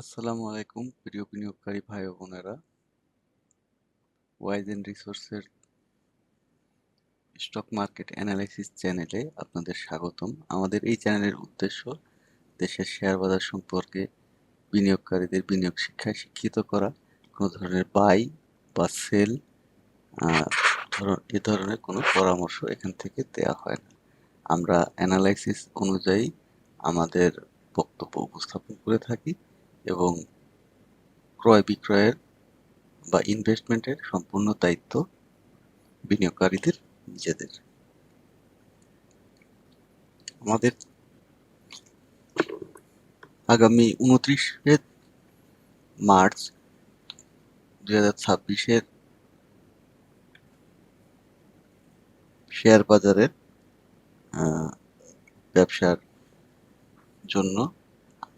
আসসালামু আলাইকুম প্রিয় বিনিয়োগকারী ভাই ও বোনেরা। ওয়াইজ এন্ড রিসোর্সের স্টক মার্কেট অ্যানালাইসিস চ্যানেলে আপনাদের স্বাগতম। আমাদের এই চ্যানেলের উদ্দেশ্য দেশের শেয়ার বাজার সম্পর্কে বিনিয়োগকারীদের বিনিয়োগ শিক্ষায় শিক্ষিত করা। কোনো ধরনের বাই বা সেল এ ধরনের কোনো পরামর্শ এখান থেকে দেওয়া হয় না। আমরা অ্যানালাইসিস অনুযায়ী আমাদের বক্তব্য উপস্থাপন করে থাকি এবং ক্রয় বিক্রয়ের বা ইনভেস্টমেন্টের সম্পূর্ণ দায়িত্ব বিনিয়োগকারীদের নিজেদের। আমাদের আগামী 29শে মার্চ 2026-এর শেয়ার বাজারের ব্যবসার জন্য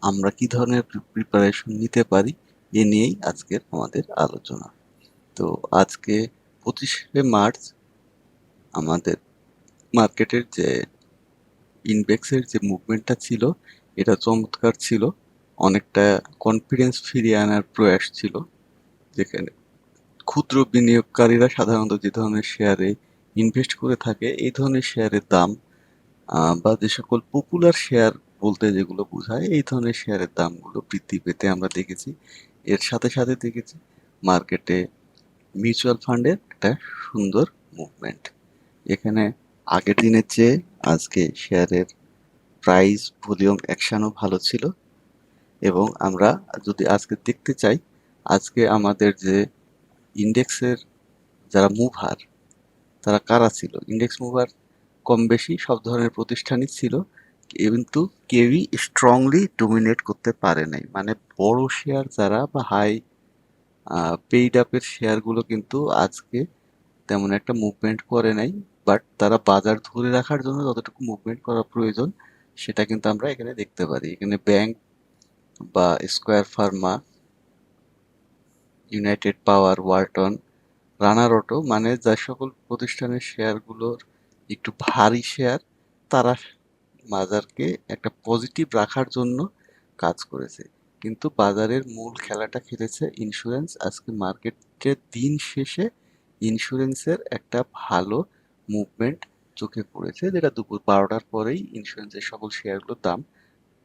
আমরা কি ধরনের প্রিপারেশন নিতে পারি এ নিয়েই আজকের আমাদের আলোচনা। তো আজকে 25শে মার্চ আমাদের মার্কেটের যে ইন্ডেক্সের যে মুভমেন্টটা ছিল এটা চমৎকার ছিল। অনেকটা কনফিডেন্স ফিরিয়ে আনার প্রয়াস ছিল, যেখানে ক্ষুদ্র বিনিয়োগকারীরা সাধারণত যে ধরনের শেয়ারে ইনভেস্ট করে থাকে এই ধরনের শেয়ারের দাম বা যে সকল পপুলার শেয়ার বলতে যেগুলো বোঝায় এই ধরনের শেয়ারের দামগুলো বৃদ্ধি পেতে আমরা দেখেছি। এর সাথে সাথে দেখেছি মার্কেটে মিউচুয়াল ফান্ডের একটা সুন্দর মুভমেন্ট। এখানে আগের দিনের চেয়ে আজকে শেয়ারের প্রাইস ভলিউম অ্যাকশনও ভালো ছিল এবং আমরা যদি আজকে দেখতে চাই আজকে আমাদের যে ইন্ডেক্সের যারা মুভার তারা কারা ছিল। ইন্ডেক্স মুভার কম বেশি সব ধরনের প্রতিষ্ঠানই ছিল, কিন্তু কেউই স্ট্রংলি ডমিনেট করতে পারে নাই। মানে বড় শেয়ার যারা বা হাই পেইড আপের শেয়ারগুলো কিন্তু আজকে তেমন একটা মুভমেন্ট করে নাই, বাট তারা বাজার ধরে রাখার জন্য যতটুকু মুভমেন্ট করা প্রয়োজন সেটা কিন্তু আমরা এখানে দেখতে পারি। এখানে ব্যাংক বা স্কয়ার ফার্মা, ইউনাইটেড পাওয়ার, ওয়ালটন, রানার অটো, মানে যে সকল প্রতিষ্ঠানের শেয়ারগুলোর একটু ভারী শেয়ার তারা বাজারকে একটা পজিটিভ রাখার জন্য কাজ করেছে। কিন্তু বাজারের মূল খেলাটা খেলেছে ইন্স্যুরেন্স। আজকে মার্কেটের দিন শেষে ইন্স্যুরেন্সের একটা ভালো মুভমেন্ট চোখে পড়েছে, যেটা দুপুর 12টার পরেই ইন্স্যুরেন্সের সকল শেয়ারগুলোর দাম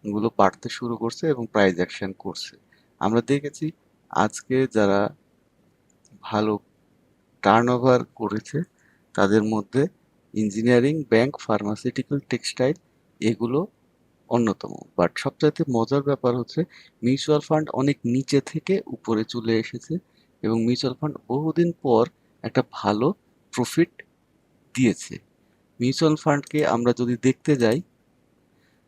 গুলো বাড়তে শুরু করছে এবং প্রাইস অ্যাকশন করছে। আমরা দেখেছি আজকে যারা ভালো টার্নওভার করেছে তাদের মধ্যে ইঞ্জিনিয়ারিং, ব্যাংক, ফার্মাসিউটিক্যাল, টেক্সটাইল এগুলো অন্যতম। বাট সবচাইতে মজার ব্যাপার হচ্ছে মিউচুয়াল ফান্ড অনেক নিচে থেকে উপরে চলে এসেছে এবং মিউচুয়াল ফান্ড বহুদিন পর একটা ভালো প্রফিট দিয়েছে। মিউচুয়াল ফান্ডকে আমরা যদি দেখতে যাই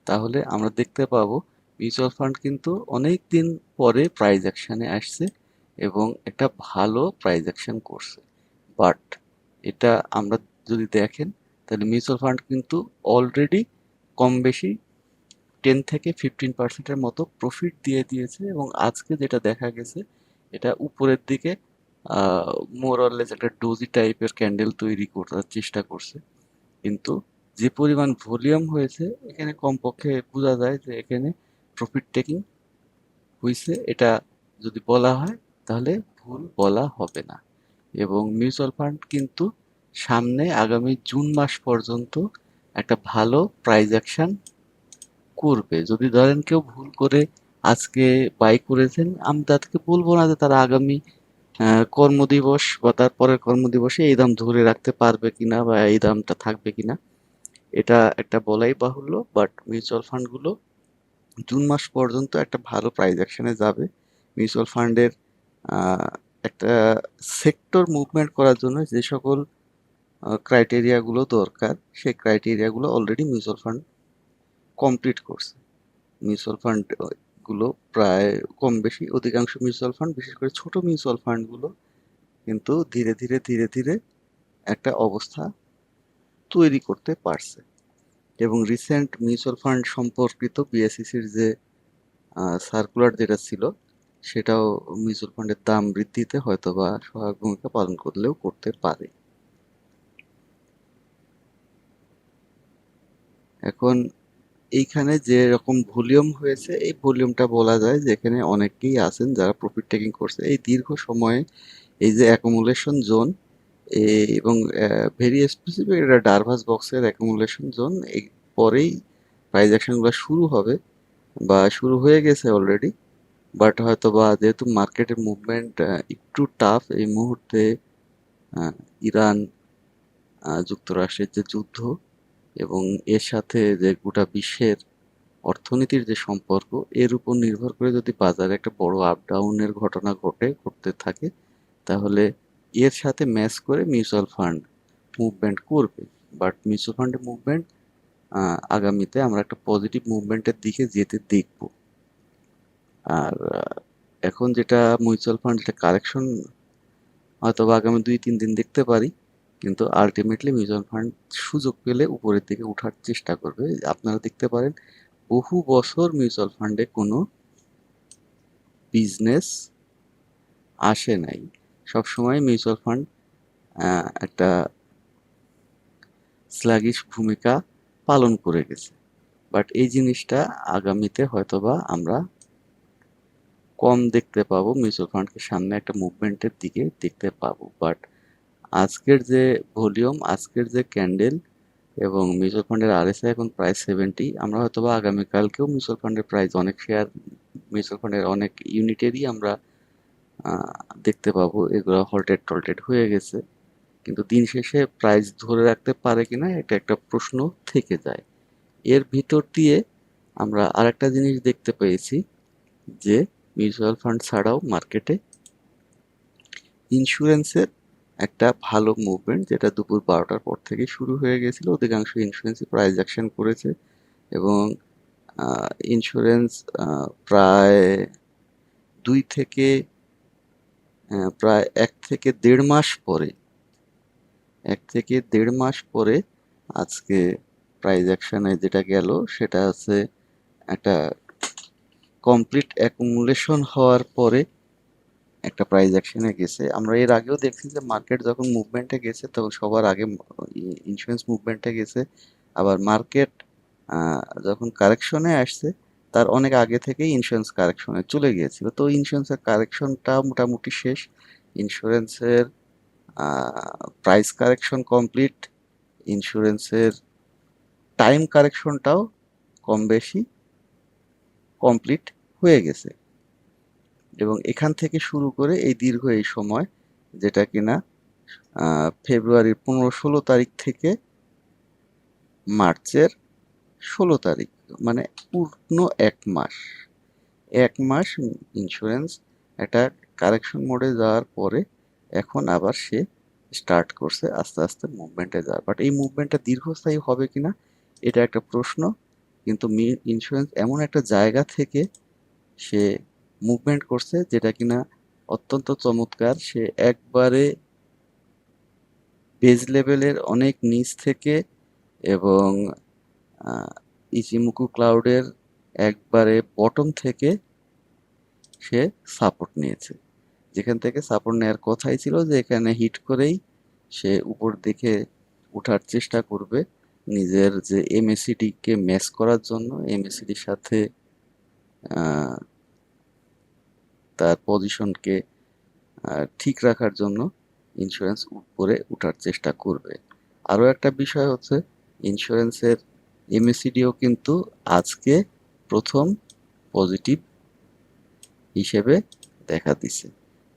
তাহলে আমরা দেখতে পাবো মিউচুয়াল ফান্ড কিন্তু অনেক দিন পরে প্রাইস অ্যাকশনে আসছে এবং একটা ভালো প্রাইস অ্যাকশন করছে। বাট এটা আমরা যদি দেখেন তাহলে মিউচুয়াল ফান্ড কিন্তু অলরেডি কম বেশি 10 থেকে 15% মতো প্রফিট দিয়ে দিয়েছে এবং আজকে যেটা দেখা গেছে এটা উপরের দিকে মোর অরলেস একটা ডোজি টাইপের ক্যান্ডেল তৈরি করার চেষ্টা করছে। কিন্তু যে পরিমাণ ভলিউম হয়েছে এখানে কমপক্ষে বোঝা যায় যে এখানে প্রফিট টেকিং হয়েছে, এটা যদি বলা হয় তাহলে ভুল বলা হবে না। এবং মিউচুয়াল ফান্ড কিন্তু সামনে আগামী জুন মাস পর্যন্ত একটা ভালো প্রাইস অ্যাকশন করবে। যদি ধরেন কেউ ভুল করে আজকে বাই করেছেন, আমি তাদেরকে বলবো না যে তারা আগামী কর্মদিবস বা তার পরের কর্মদিবসে এই দাম ধরে রাখতে পারবে কিনা বা এই দামটা থাকবে কিনা, এটা একটা বলাই বাহুল্য। বাট মিউচুয়াল ফান্ডগুলো জুন মাস পর্যন্ত একটা ভালো প্রাইস অ্যাকশনে যাবে। মিউচুয়াল ফান্ডের একটা সেক্টর মুভমেন্ট করার জন্য যে সকল ক্রাইটেরিয়াগুলো দরকার সেই ক্রাইটেরিয়াগুলো অলরেডি মিউচুয়াল ফান্ড কমপ্লিট করছে। মিউচুয়াল ফান্ড গুলো প্রায় কম বেশি অধিকাংশ মিউচুয়াল ফান্ড, বিশেষ করে ছোট মিউচুয়াল ফান্ডগুলো কিন্তু ধীরে ধীরে ধীরে ধীরে একটা অবস্থা তৈরি করতে পারছে। এবং রিসেন্ট মিউচুয়াল ফান্ড সম্পর্কিত বিএসইসির যে সার্কুলার যেটা ছিল সেটাও মিউচুয়াল ফান্ডের দাম বৃদ্ধিতে হয়তোবা সহায়ক ভূমিকা পালন করলেও করতে পারে। এখন এইখানে যে রকম ভলিউম হয়েছে এই ভলিউমটা বলা যায় যে এখানে অনেকেই আছেন যারা প্রফিট টেকিং করছে এই দীর্ঘ সময়ে। এই যে অ্যাকুমুলেশন জোন এবং ভেরি স্পেসিফিক এটা ডারভাস বক্সের অ্যাকুমুলেশন জোন, এই পরেই প্রাইজ অ্যাকশনগুলো শুরু হবে বা শুরু হয়ে গেছে অলরেডি। বাট হয়তো বা যেহেতু মার্কেটের মুভমেন্ট একটু টাফ এই মুহূর্তে, ইরান যুক্তরাষ্ট্রের যে যুদ্ধ এবং এর সাথে যে গোটা বিশ্বের অর্থনীতির যে সম্পর্ক, এর উপর নির্ভর করে যদি বাজারে একটা বড় আপ ডাউনের ঘটনা ঘটতে থাকে, তাহলে এর সাথে ম্যাচ করে মিউচুয়াল ফান্ড মুভমেন্ট করবে। বাট মিউচুয়াল ফান্ডের মুভমেন্ট আগামীতে আমরা একটা পজিটিভ মুভমেন্টের দিকে যেতে দেখব। আর এখন যেটা মিউচুয়াল ফান্ড যেটা কারেকশন হয়তো বা আগামী 2-3 দিন দেখতে পারি, কিন্তু আলটিমেটলি মিউচুয়াল ফান্ড সুযোগ পেলে উপরের দিকে উঠার চেষ্টা করবে। আপনারা দেখতে পারেন বহু বছর মিউচুয়াল ফান্ডে কোনো বিজনেস আসে নাই, সবসময় মিউচুয়াল ফান্ড একটা স্ল্যাগিশ ভূমিকা পালন করে গেছে। বাট এই জিনিসটা আগামীতে হয়তোবা আমরা কম দেখতে পাবো, মিউচুয়াল ফান্ডকে সামনে একটা মুভমেন্টের দিকে দেখতে পাবো। বাট আজকের যে ভলিউম, আজকের যে ক্যান্ডেল এবং মিউচুয়াল ফান্ডের আরএসআই এখন প্রাইস 70, আমরা হয়তোবা আগামীকালকেও মিউচুয়াল ফান্ডের প্রাইস অনেক শেয়ার, মিউচুয়াল ফান্ডের অনেক ইউনিটেরই আমরা দেখতে পাবো এগুলো হল্টেড টল্টেড হয়ে গেছে। কিন্তু দিন শেষে প্রাইস ধরে রাখতে পারে কিনা এটা একটা প্রশ্ন থেকে যায়। এর ভিতর দিয়ে আমরা আরেকটা জিনিস দেখতে পেয়েছি যে মিউচুয়াল ফান্ড ছাড়াও মার্কেটে ইন্স্যুরেন্সের একটা ভালো মুভমেন্ট, যেটা দুপুর 12টার পর থেকে শুরু হয়ে গেছিল। অধিকাংশ ইন্স্যুরেন্সই প্রাইস অ্যাকশন করেছে এবং ইন্স্যুরেন্স প্রায় দুই থেকে প্রায় 1 থেকে 1.5 মাস পরে, 1 থেকে 1.5 মাস পরে আজকে প্রাইস অ্যাকশনে যেটা গেল সেটা হচ্ছে একটা কমপ্লিট অ্যাকুমুলেশন হওয়ার পরে একটা প্রাইস অ্যাকশনে গেছে। আমরা এর আগেও দেখছি যে মার্কেট যখন মুভমেন্টে গেছে তখন সবার আগে ইন্স্যুরেন্স মুভমেন্টে গেছে, আবার মার্কেট যখন কারেকশনে আসছে তার অনেক আগে থেকেই ইন্স্যুরেন্স কারেকশনে চলে গিয়েছিল। তো ইন্স্যুরেন্সের কারেকশনটা মোটামুটি শেষ, ইন্স্যুরেন্সের প্রাইস কারেকশন কমপ্লিট, ইন্স্যুরেন্সের টাইম কারেকশনটাও কম বেশি কমপ্লিট হয়ে গেছে। এবং এখান থেকে শুরু করে এই দীর্ঘ এই সময়, যেটা কিনা ফেব্রুয়ারির 15-16 তারিখ থেকে মার্চের 16 তারিখ, মানে পূর্ণ 1 মাস, 1 মাস ইন্স্যুরেন্স একটা কারেকশন মোডে যাওয়ার পরে এখন আবার সে স্টার্ট করছে আস্তে আস্তে মুভমেন্টে যাওয়ার। বাট এই মুভমেন্টটা দীর্ঘস্থায়ী হবে কিনা এটা একটা প্রশ্ন। কিন্তু ইন্স্যুরেন্স এমন একটা জায়গা থেকে সে মুভমেন্ট করছে যেটা কিনা অত্যন্ত চমৎকার। সে একবারে বেজ লেভেলের অনেক নিচ থেকে এবং ইচিমুকু ক্লাউডের একবারে বটম থেকে সে সাপোর্ট নিয়েছে, যেখান থেকে সাপোর্ট নেওয়ার কথাই ছিল যে এখানে হিট করেই সে উপর দিকে উঠার চেষ্টা করবে নিজের যে এমএসিডি কে ম্যাচ করার জন্য, এমএসিডির সাথে তার পজিশনকে ঠিক রাখার জন্য ইন্স্যুরেন্স উপরে উঠার চেষ্টা করবে। আরও একটা বিষয় হচ্ছে ইন্স্যুরেন্সের এমএসিডিও কিন্তু আজকে প্রথম পজিটিভ হিসেবে দেখা দিছে।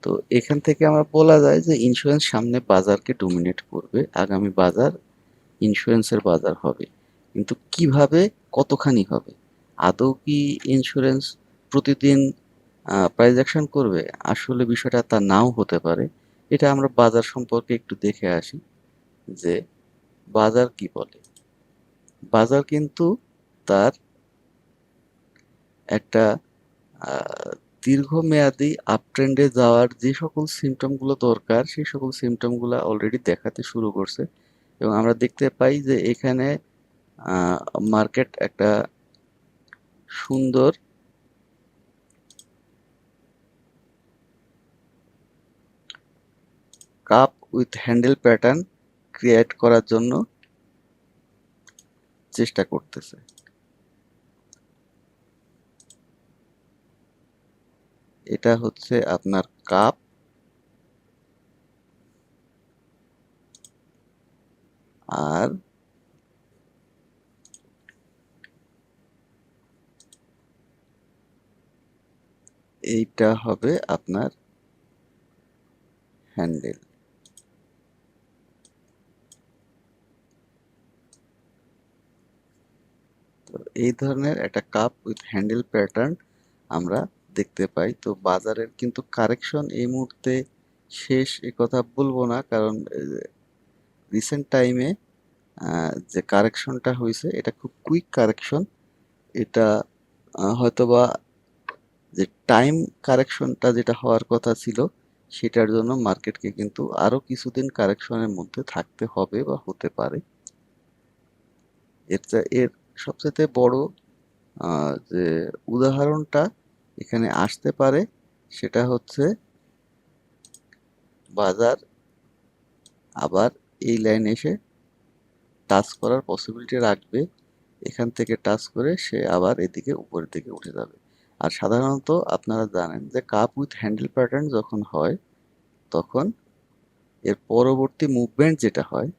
তো এখান থেকে আমরা বলা যায় যে ইন্স্যুরেন্স সামনে বাজারকে ডমিনেট করবে, আগামী বাজার ইন্স্যুরেন্সের বাজার হবে। কিন্তু কিভাবে, কতখানি হবে, আদৌ কি ইন্স্যুরেন্স প্রতিদিন প্রাইস অ্যাকশন করবে? আসলে বিষয়টা তা নাও হতে পারে। এটা আমরা বাজার সম্পর্কে একটু দেখে আসি যে বাজার কি বলে। বাজার কিন্তু তার একটা দীর্ঘমেয়াদী আপট্রেন্ডে যাওয়ার যে সকল সিমটমগুলো দরকার সেই সকল সিমটমগুলো অলরেডি দেখাতে শুরু করছে এবং আমরা দেখতে পাই যে এখানে মার্কেট একটা সুন্দর cup with handle pattern create করার জন্য চেষ্টা করতেছে। এটা হচ্ছে আপনার কাপ, আর এইটা হবে আপনার হ্যান্ডেল। তো এই ধরনের একটা কাপ উইথ হ্যান্ডেল প্যাটার্ন আমরা দেখতে পাই। তো বাজারের কিন্তু কারেকশন এই মুহূর্তে শেষ এ কথা বলবো না, কারণ রিসেন্ট টাইমে যে কারেকশনটা হয়েছে এটা খুব কুইক কারেকশন। এটা হয়তোবা যে টাইম কারেকশনটা যেটা হওয়ার কথা ছিল সেটার জন্য মার্কেটকে কিন্তু আরো কিছুদিন কারেকশনের মধ্যে থাকতে হবে বা হতে পারে। এর সবচেয়ে বড় যে উদাহরণটা এখানে আসতে পারে সেটা হচ্ছে বাজার আবার এই লাইনে এসে টাচ করার পসিবিলিটি রাখবে, এখান থেকে টাচ করে সে আবার এদিকে উপরের দিকে উঠে যাবে। আর সাধারণত আপনারা জানেন যে কাপ উইথ হ্যান্ডেল প্যাটার্ন যখন হয় তখন এর পরবর্তী মুভমেন্ট যেটা হয়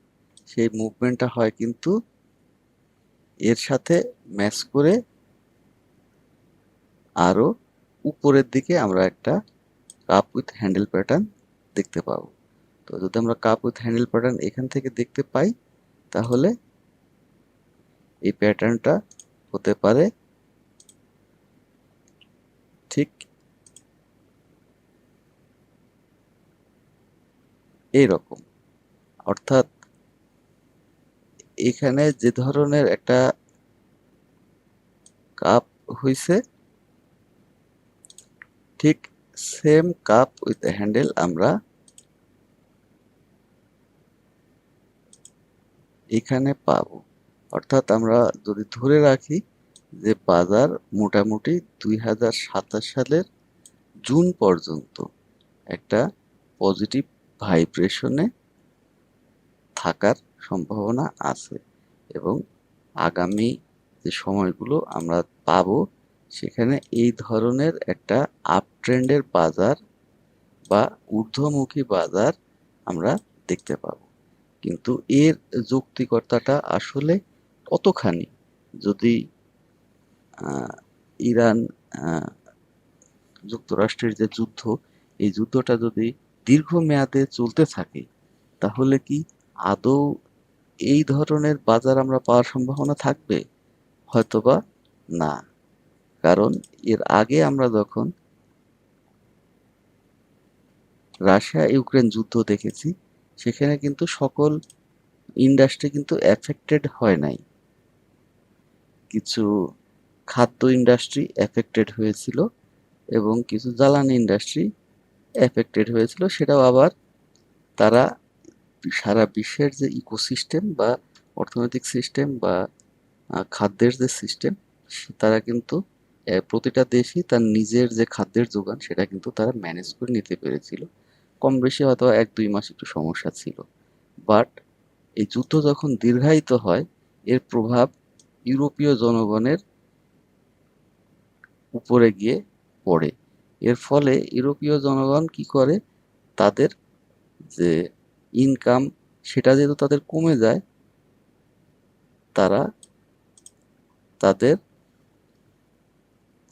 সেই মুভমেন্টটা হয় কিন্তু এর সাথে ম্যাচ করে আরো উপরের দিকে আমরা একটা কাপ উইথ হ্যান্ডেল প্যাটার্ন দেখতে পাবো। তো যদি আমরা কাপ উইথ হ্যান্ডেল প্যাটার্ন এখান থেকে দেখতে পাই তাহলে এই প্যাটার্নটা হতে পারে ঠিক এইরকম। অর্থাৎ এখানে যে ধরনের একটা কাপ হইছে ঠিক সেম কাপ উইথ হ্যান্ডেল আমরা এখানে পাবো। অর্থাৎ আমরা যদি ধরে রাখি যে বাজার মোটামুটি 2027 সালের জুন পর্যন্ত একটা পজিটিভ ভাইব্রেশনে থাকার সম্ভাবনা আছে, এবং আগামী যে সময়গুলো আমরা পাবো সেখানে এই ধরনের একটা আপ ট্রেন্ডের বাজার বা ঊর্ধ্বমুখী বাজার আমরা দেখতে পাবো। কিন্তু এর যৌক্তিকতাটা আসলে কতখানি, যদি আহ, ইরান আহ, যুক্তরাষ্ট্রের যে যুদ্ধ, এই যুদ্ধটা যদি দীর্ঘমেয়াদে চলতে থাকে তাহলে কি আদৌ এই ধরনের বাজার আমরা পাওয়ার সম্ভাবনা থাকবে? হয়তোবা না। কারণ এর আগে আমরা যখন রাশিয়া ইউক্রেন যুদ্ধ দেখেছি সেখানে কিন্তু সকল ইন্ডাস্ট্রি কিন্তু এফেক্টেড হয় নাই। কিছু খাদ্য ইন্ডাস্ট্রি এফেক্টেড হয়েছিল এবং কিছু জ্বালানি ইন্ডাস্ট্রি এফেক্টেড হয়েছিল, সেটাও আবার তারা সারা বিশ্বের যে ইকোসিস্টেম বা অর্থনৈতিক সিস্টেম বা খাদ্যের যে সিস্টেম, তারা কিন্তু প্রতিটা দেশই তার নিজের যে খাদ্যের যোগান সেটা কিন্তু তারা ম্যানেজ করে নিতে পেরেছিল। কম বেশি হয়তো 1-2 মাস একটু সমস্যা ছিল, বাট এই যুদ্ধ যখন দীর্ঘায়িত হয় এর প্রভাব ইউরোপীয় জনগণের উপরে গিয়ে পড়ে। এর ফলে ইউরোপীয় জনগণ কি করে, তাদের যে ইনকাম সেটা যেহেতু তাদের কমে যায়, তারা তাদের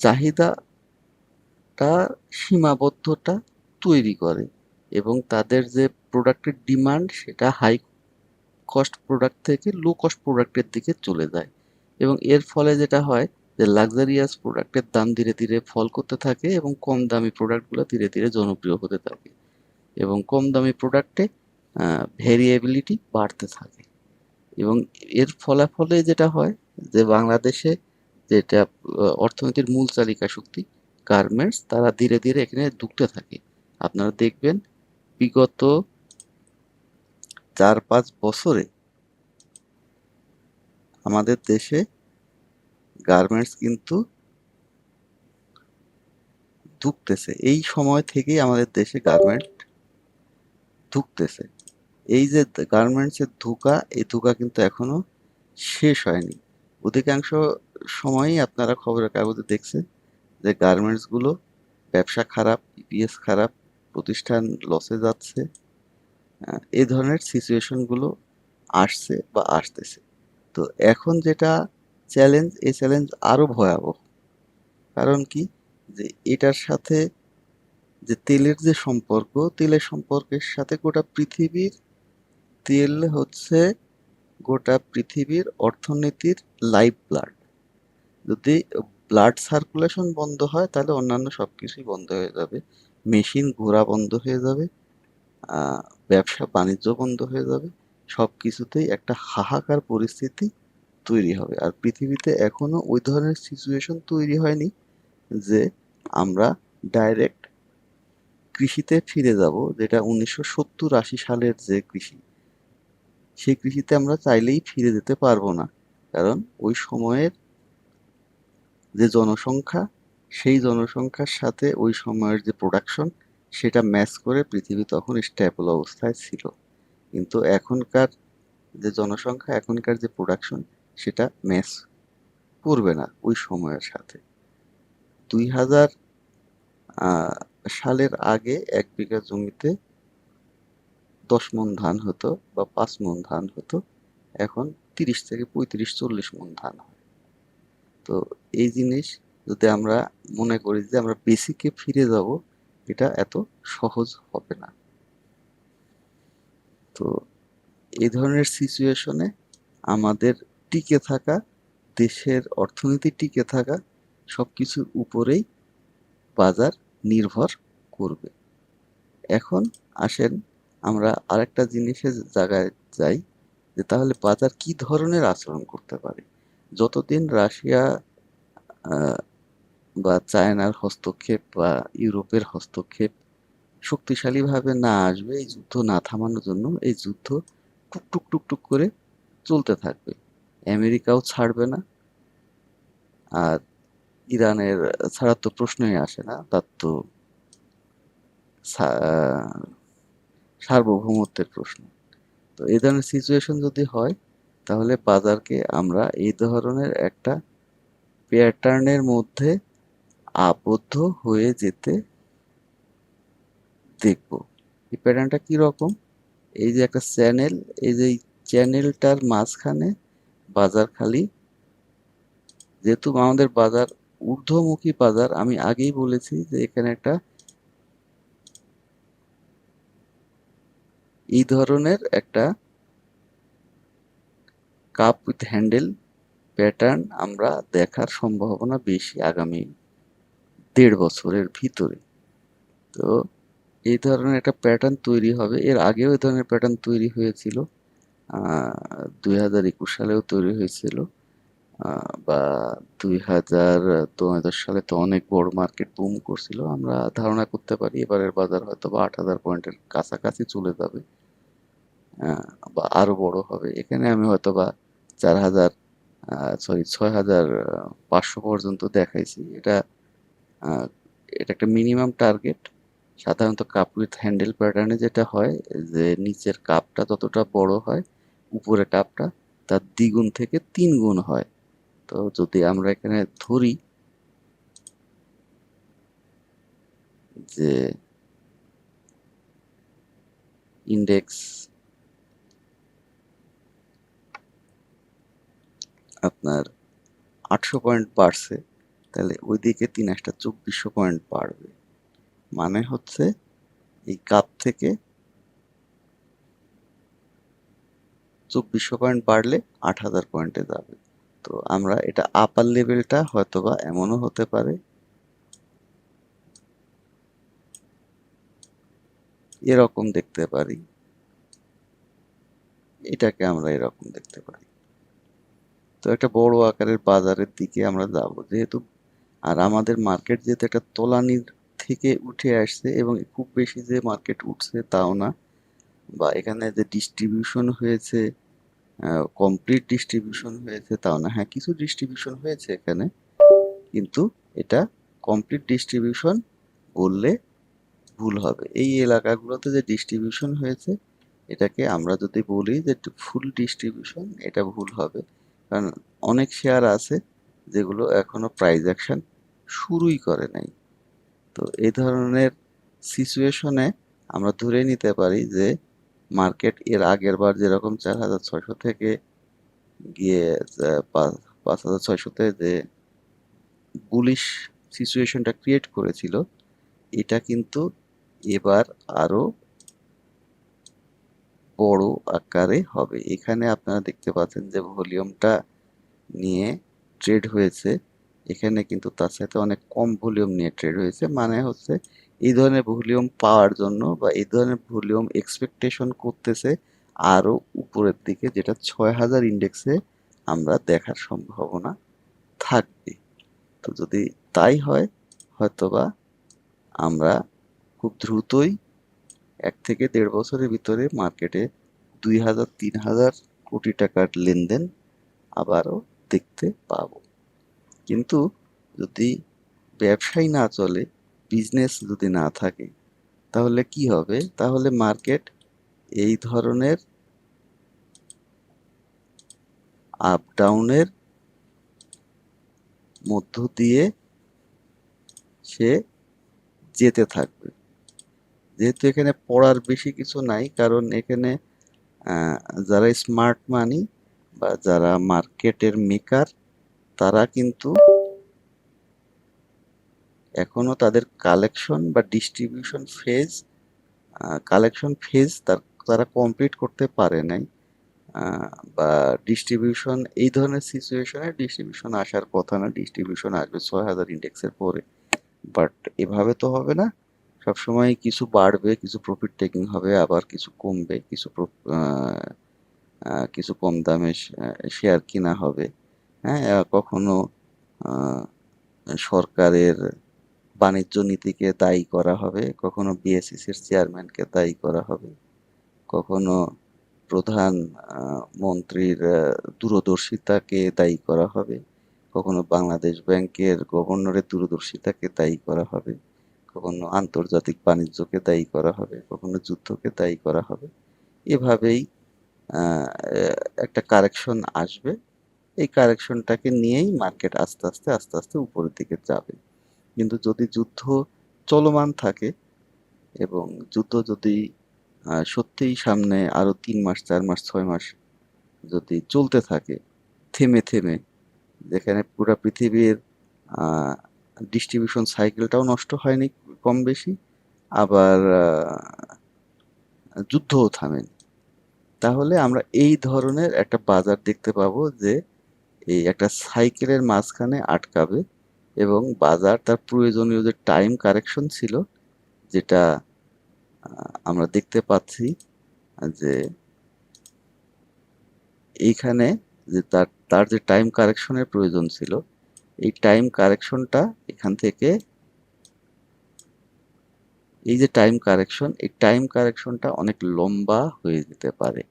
চাহিদাটা সীমাবদ্ধতা তৈরি করে এবং তাদের যে প্রোডাক্টের ডিমান্ড সেটা হাই কস্ট প্রোডাক্ট থেকে লো কস্ট প্রোডাক্টের দিকে চলে যায়। এবং এর ফলে যেটা হয় যে লাক্সারিয়াস প্রোডাক্টের দাম ধীরে ধীরে ফল করতে থাকে এবং কম দামি প্রোডাক্টগুলো ধীরে ধীরে জনপ্রিয় হতে থাকে এবং কম দামি প্রোডাক্টে ভেরিয়েবিলিটি বাড়তে থাকে। এবং এর ফলাফলে যেটা হয় যে বাংলাদেশে যেটা অর্থনীতির মূল চালিকা শক্তি গার্মেন্টস, তারা ধীরে ধীরে এখানে ঢুকতে থাকে। আপনারা দেখবেন বিগত 4-5 বছরে আমাদের দেশে গার্মেন্টস কিন্তু ঢুকতেছে, এই সময় থেকেই আমাদের দেশে গার্মেন্ট ঢুকতেছে। এই যে গার্মেন্টসের ধোঁকা, এই ধোঁকা কিন্তু এখনো শেষ হয়নি। অধিকাংশ সময়ই আপনারা খবরের কাগজে দেখছেন যে গার্মেন্টস গুলো ব্যবসা খারাপ, ইপিএস খারাপ, প্রতিষ্ঠান লসে যাচ্ছে, এই ধরনের সিচুয়েশনগুলো আসছে বা আসতেছে। তো এখন যেটা চ্যালেঞ্জ, এই চ্যালেঞ্জ আরো ভয়াবহ। কারণ কি, যে এটার সাথে যে তেলের যে সম্পর্ক, তেলের সম্পর্কের সাথে গোটা পৃথিবীর, তেল হচ্ছে গোটা পৃথিবীর অর্থনীতির লাইফ ব্লাড। যদি ব্লাড সার্কুলেশন বন্ধ হয় তাহলে অন্যান্য সবকিছুই বন্ধ হয়ে যাবে। মেশিন ঘোরা বন্ধ হয়ে যাবে, আহ, ব্যবসা বাণিজ্য বন্ধ হয়ে যাবে, সবকিছুতেই একটা হাহাকার পরিস্থিতি তৈরি হবে। আর পৃথিবীতে এখনো ওই ধরনের সিচুয়েশন তৈরি হয়নি যে আমরা ডাইরেক্ট কৃষিতে ফিরে যাব, যেটা 1970-80 সালের যে কৃষি, সেই কৃষিতে আমরা চাইলেই ফিরে যেতে পারবো না। কারণ ওই সময়ের যে জনসংখ্যা, সেই জনসংখ্যার সাথে ওই সময়ের যে প্রোডাকশন, সেটা ম্যাচ করে পৃথিবী তখন স্ট্যাবল অবস্থায় ছিল। কিন্তু এখনকার যে জনসংখ্যা, এখনকার যে প্রোডাকশন, সেটা ম্যাচ করবে না ওই সময়ের সাথে। 2000 সালের আগে 1 বিঘা জমিতে 10 মণ ধান হতো বা 5 মণ ধান হতো, এখন 30 থেকে 35-40 মণ ধান হয়। তো এই জিনিস যদি আমরা মনে করি যে আমরা বেসিকে ফিরে যাব, এটা এত সহজ হবে না। তো এই ধরনের সিচুয়েশনে আমাদের টিকে থাকা, দেশের অর্থনীতি টিকে থাকা, সবকিছুর উপরেই বাজার নির্ভর করবে। এখন আসেন আমরা আরেকটা জিনিসের জায়গায় যাই, যে তাহলে বাজার কি ধরনের আচরণ করতে পারে। যতদিন রাশিয়া আহ, বা চায়নার হস্তক্ষেপ বা ইউরোপের হস্তক্ষেপ শক্তিশালীভাবে না আসবে, এই যুদ্ধ না থামানোর জন্য, এই যুদ্ধ টুকটুক টুকটুক করে চলতে থাকবে। আমেরিকাও ছাড়বে না। আর ইরানের ছাড়ার তো প্রশ্নই আসে না, তার তো সার্বভৌমত্বের প্রশ্ন। তো এই ধরনের সিচুয়েশন যদি হয়, তাহলে বাজারকে আমরা এই ধরনের একটা প্যাটার্নের মধ্যে আবদ্ধ হয়ে যেতে দেখব। এই প্যাটার্নটা কি রকম? এই যে একটা চ্যানেল, এই যে চ্যানেলটার মাঝখানে বাজার খালি, যেহেতু আমাদের বাজার ঊর্ধ্বমুখী বাজার, আমি আগেই বলেছি যে এখানে একটা এই ধরনের একটা কাপ উইথ হ্যান্ডেল প্যাটার্ন আমরা দেখার সম্ভাবনা বেশি আগামী 1.5 বছরের ভিতরে। তো এই ধরনের একটা প্যাটার্ন তৈরি হবে। এর আগেও এই ধরনের প্যাটার্ন তৈরি হয়েছিল, 2021 সালেও তৈরি হয়েছিল, বা 2010 সালে তো অনেক বড় মার্কেট বুম করছিল। আমরা ধারণা করতে পারি এবারের বাজার হয়তো বা 8,000 পয়েন্টের কাছাকাছি চলে যাবে, আহ, বা আরো বড় হবে। এখানে আমি হয়তো বা 4,000, 6,500 পর্যন্ত দেখাইছি। আহ, এটা একটা মিনিমাম টার্গেট। সাধারণত কাপ উইথ হ্যান্ডেল প্যাটার্নে যেটা হয়, যে নিচের কাপটা যতটা বড় হয়, উপরের কাপটা তার দ্বিগুণ থেকে 3 গুণ হয়। তো যদি আমরা এখানে ধরি যে ইন্ডেক্স আপনার 800 পয়েন্ট বাড়ছে, তাহলে ওইদিকে 3 × 8 = 2,400 পয়েন্ট বাড়বে। মানে হচ্ছে এই কাপ থেকে 2,400 পয়েন্ট বাড়লে 8,000 পয়েন্টে যাবে। তো আমরা এটা আপার লেভেলটা হয়তোবা এমনও হতে পারে, এরকম দেখতে পারি, এটাকে আমরা এরকম দেখতে পারি। তো একটা বড় আকারের বাজারের দিকে আমরা যাব যেহেতু। আর আমাদের মার্কেট যেহেতু একটা তলানির থেকে উঠে আসছে, এবং খুব বেশি যে মার্কেট উঠছে তাও না, বা এখানে যে ডিস্ট্রিবিউশন হয়েছে, কমপ্লিট ডিস্ট্রিবিউশন হয়েছে তাও না। হ্যাঁ, কিছু ডিস্ট্রিবিউশন হয়েছে এখানে, কিন্তু এটা কমপ্লিট ডিস্ট্রিবিউশন বললে ভুল হবে। এই এলাকাগুলোতে যে ডিস্ট্রিবিউশন হয়েছে, এটাকে আমরা যদি বলি যে ফুল ডিস্ট্রিবিউশন, এটা ভুল হবে। কারণ অনেক শেয়ার আছে যেগুলো এখনো প্রাইস অ্যাকশন শুরুই করে নাই। তো এই ধরনের সিচুয়েশনে আমরা ধরে নিতে পারি যে মার্কেট এর আগের বার যেরকম 4,600 থেকে গিয়ে 5,600-তে যে বুলিশ সিচুয়েশনটা ক্রিয়েট করেছিল, এটা কিন্তু এবার আরো বড় আকারে হবে। এখানে আপনারা দেখতে পাচ্ছেন যে ভলিউমটা নিয়ে ট্রেড হয়েছে, এখানে কিন্তু তার সাথে অনেক কম ভলিউম নিয়ে ট্রেড হয়েছে। মানে হচ্ছে এই ধরনের ভলিউম পাওয়ার জন্য বা এই ধরনের ভলিউম এক্সপেকটেশন করতেছে আরো উপরের দিকে, যেটা 6,000 ইন্ডেক্সে আমরা দেখার সম্ভাবনা থাকবে। তো যদি তাই হয়, হয়তোবা আমরা খুব দ্রুতই 1 থেকে 1.5 বছরের ভিতরে মার্কেটে 2,000-3,000 কোটি টাকার লেনদেন আবারও দেখতে পাবো। কিন্তু যদি ব্যবসাই না চলে, বিজনেস যদি না থাকে, তাহলে কি হবে? তাহলে মার্কেট এই ধরনের আপ ডাউনের মধ্য দিয়ে সে যেতে থাকবে। যেহেতু এখানে পড়ার বেশি কিছু নাই, কারণ এখানে আহ, যারা স্মার্ট মানি বা যারা মার্কেটের মেকার, তারা কিন্তু এখনো তাদের কালেকশন বা ডিস্ট্রিবিউশন ফেজ তারা কমপ্লিট করতে পারে নাই। আহ, বা ডিস্ট্রিবিউশন এই ধরনের সিচুয়েশনে ডিস্ট্রিবিউশন আসার কথা না, ডিস্ট্রিবিউশন আসবে 6,000 ইন্ডেক্সের পরে। বাট এভাবে তো হবে না, সবসময় কিছু বাড়বে, কিছু প্রফিট টেকিং হবে, আবার কিছু কমবে, কিছু কম দামে শেয়ার কিনা হবে। হ্যাঁ, কখনো আহ, সরকারের বাণিজ্য নীতিকে দায়ী করা হবে, কখনো বিএসইসির চেয়ারম্যানকে দায়ী করা হবে, কখনো প্রধান মন্ত্রীর দূরদর্শিতাকে দায়ী করা হবে, কখনো বাংলাদেশ ব্যাংকের গভর্নরের দূরদর্শিতাকে দায়ী করা হবে, কখনো আন্তর্জাতিক বাণিজ্যকে দায়ী করা হবে, কখনো যুদ্ধকে দায়ী করা হবে। এভাবেই আহ, একটা কারেকশন আসবে। এই কারেকশনটাকে নিয়েই মার্কেট আস্তে আস্তে উপরের দিকে যাবে। কিন্তু যদি যুদ্ধ চলমান থাকে এবং যুদ্ধ যদি সত্যিই সামনে আরো 3 মাস, 4 মাস, 6 মাস যদি চলতে থাকে থেমে থেমে, যেখানে পুরো পৃথিবীর ডিস্ট্রিবিউশন সাইকেলটাও নষ্ট হয়নি কম বেশি, আবার যুদ্ধও থামেনি, তাহলে আমরা এই ধরনের একটা বাজার দেখতে পাবো যে এই একটা সাইকেলের মাঝখানে আটকাবে এবং বাজার তার প্রয়োজনীয় যে টাইম কারেকশন ছিল, যেটা আমরা দেখতে পাচ্ছি যে এইখানে যে তার তার যে টাইম কারেকশনের প্রয়োজন ছিল, এই টাইম কারেকশনটা এখান থেকে, এই যে টাইম কারেকশনটা অনেক লম্বা হয়ে যেতে পারে।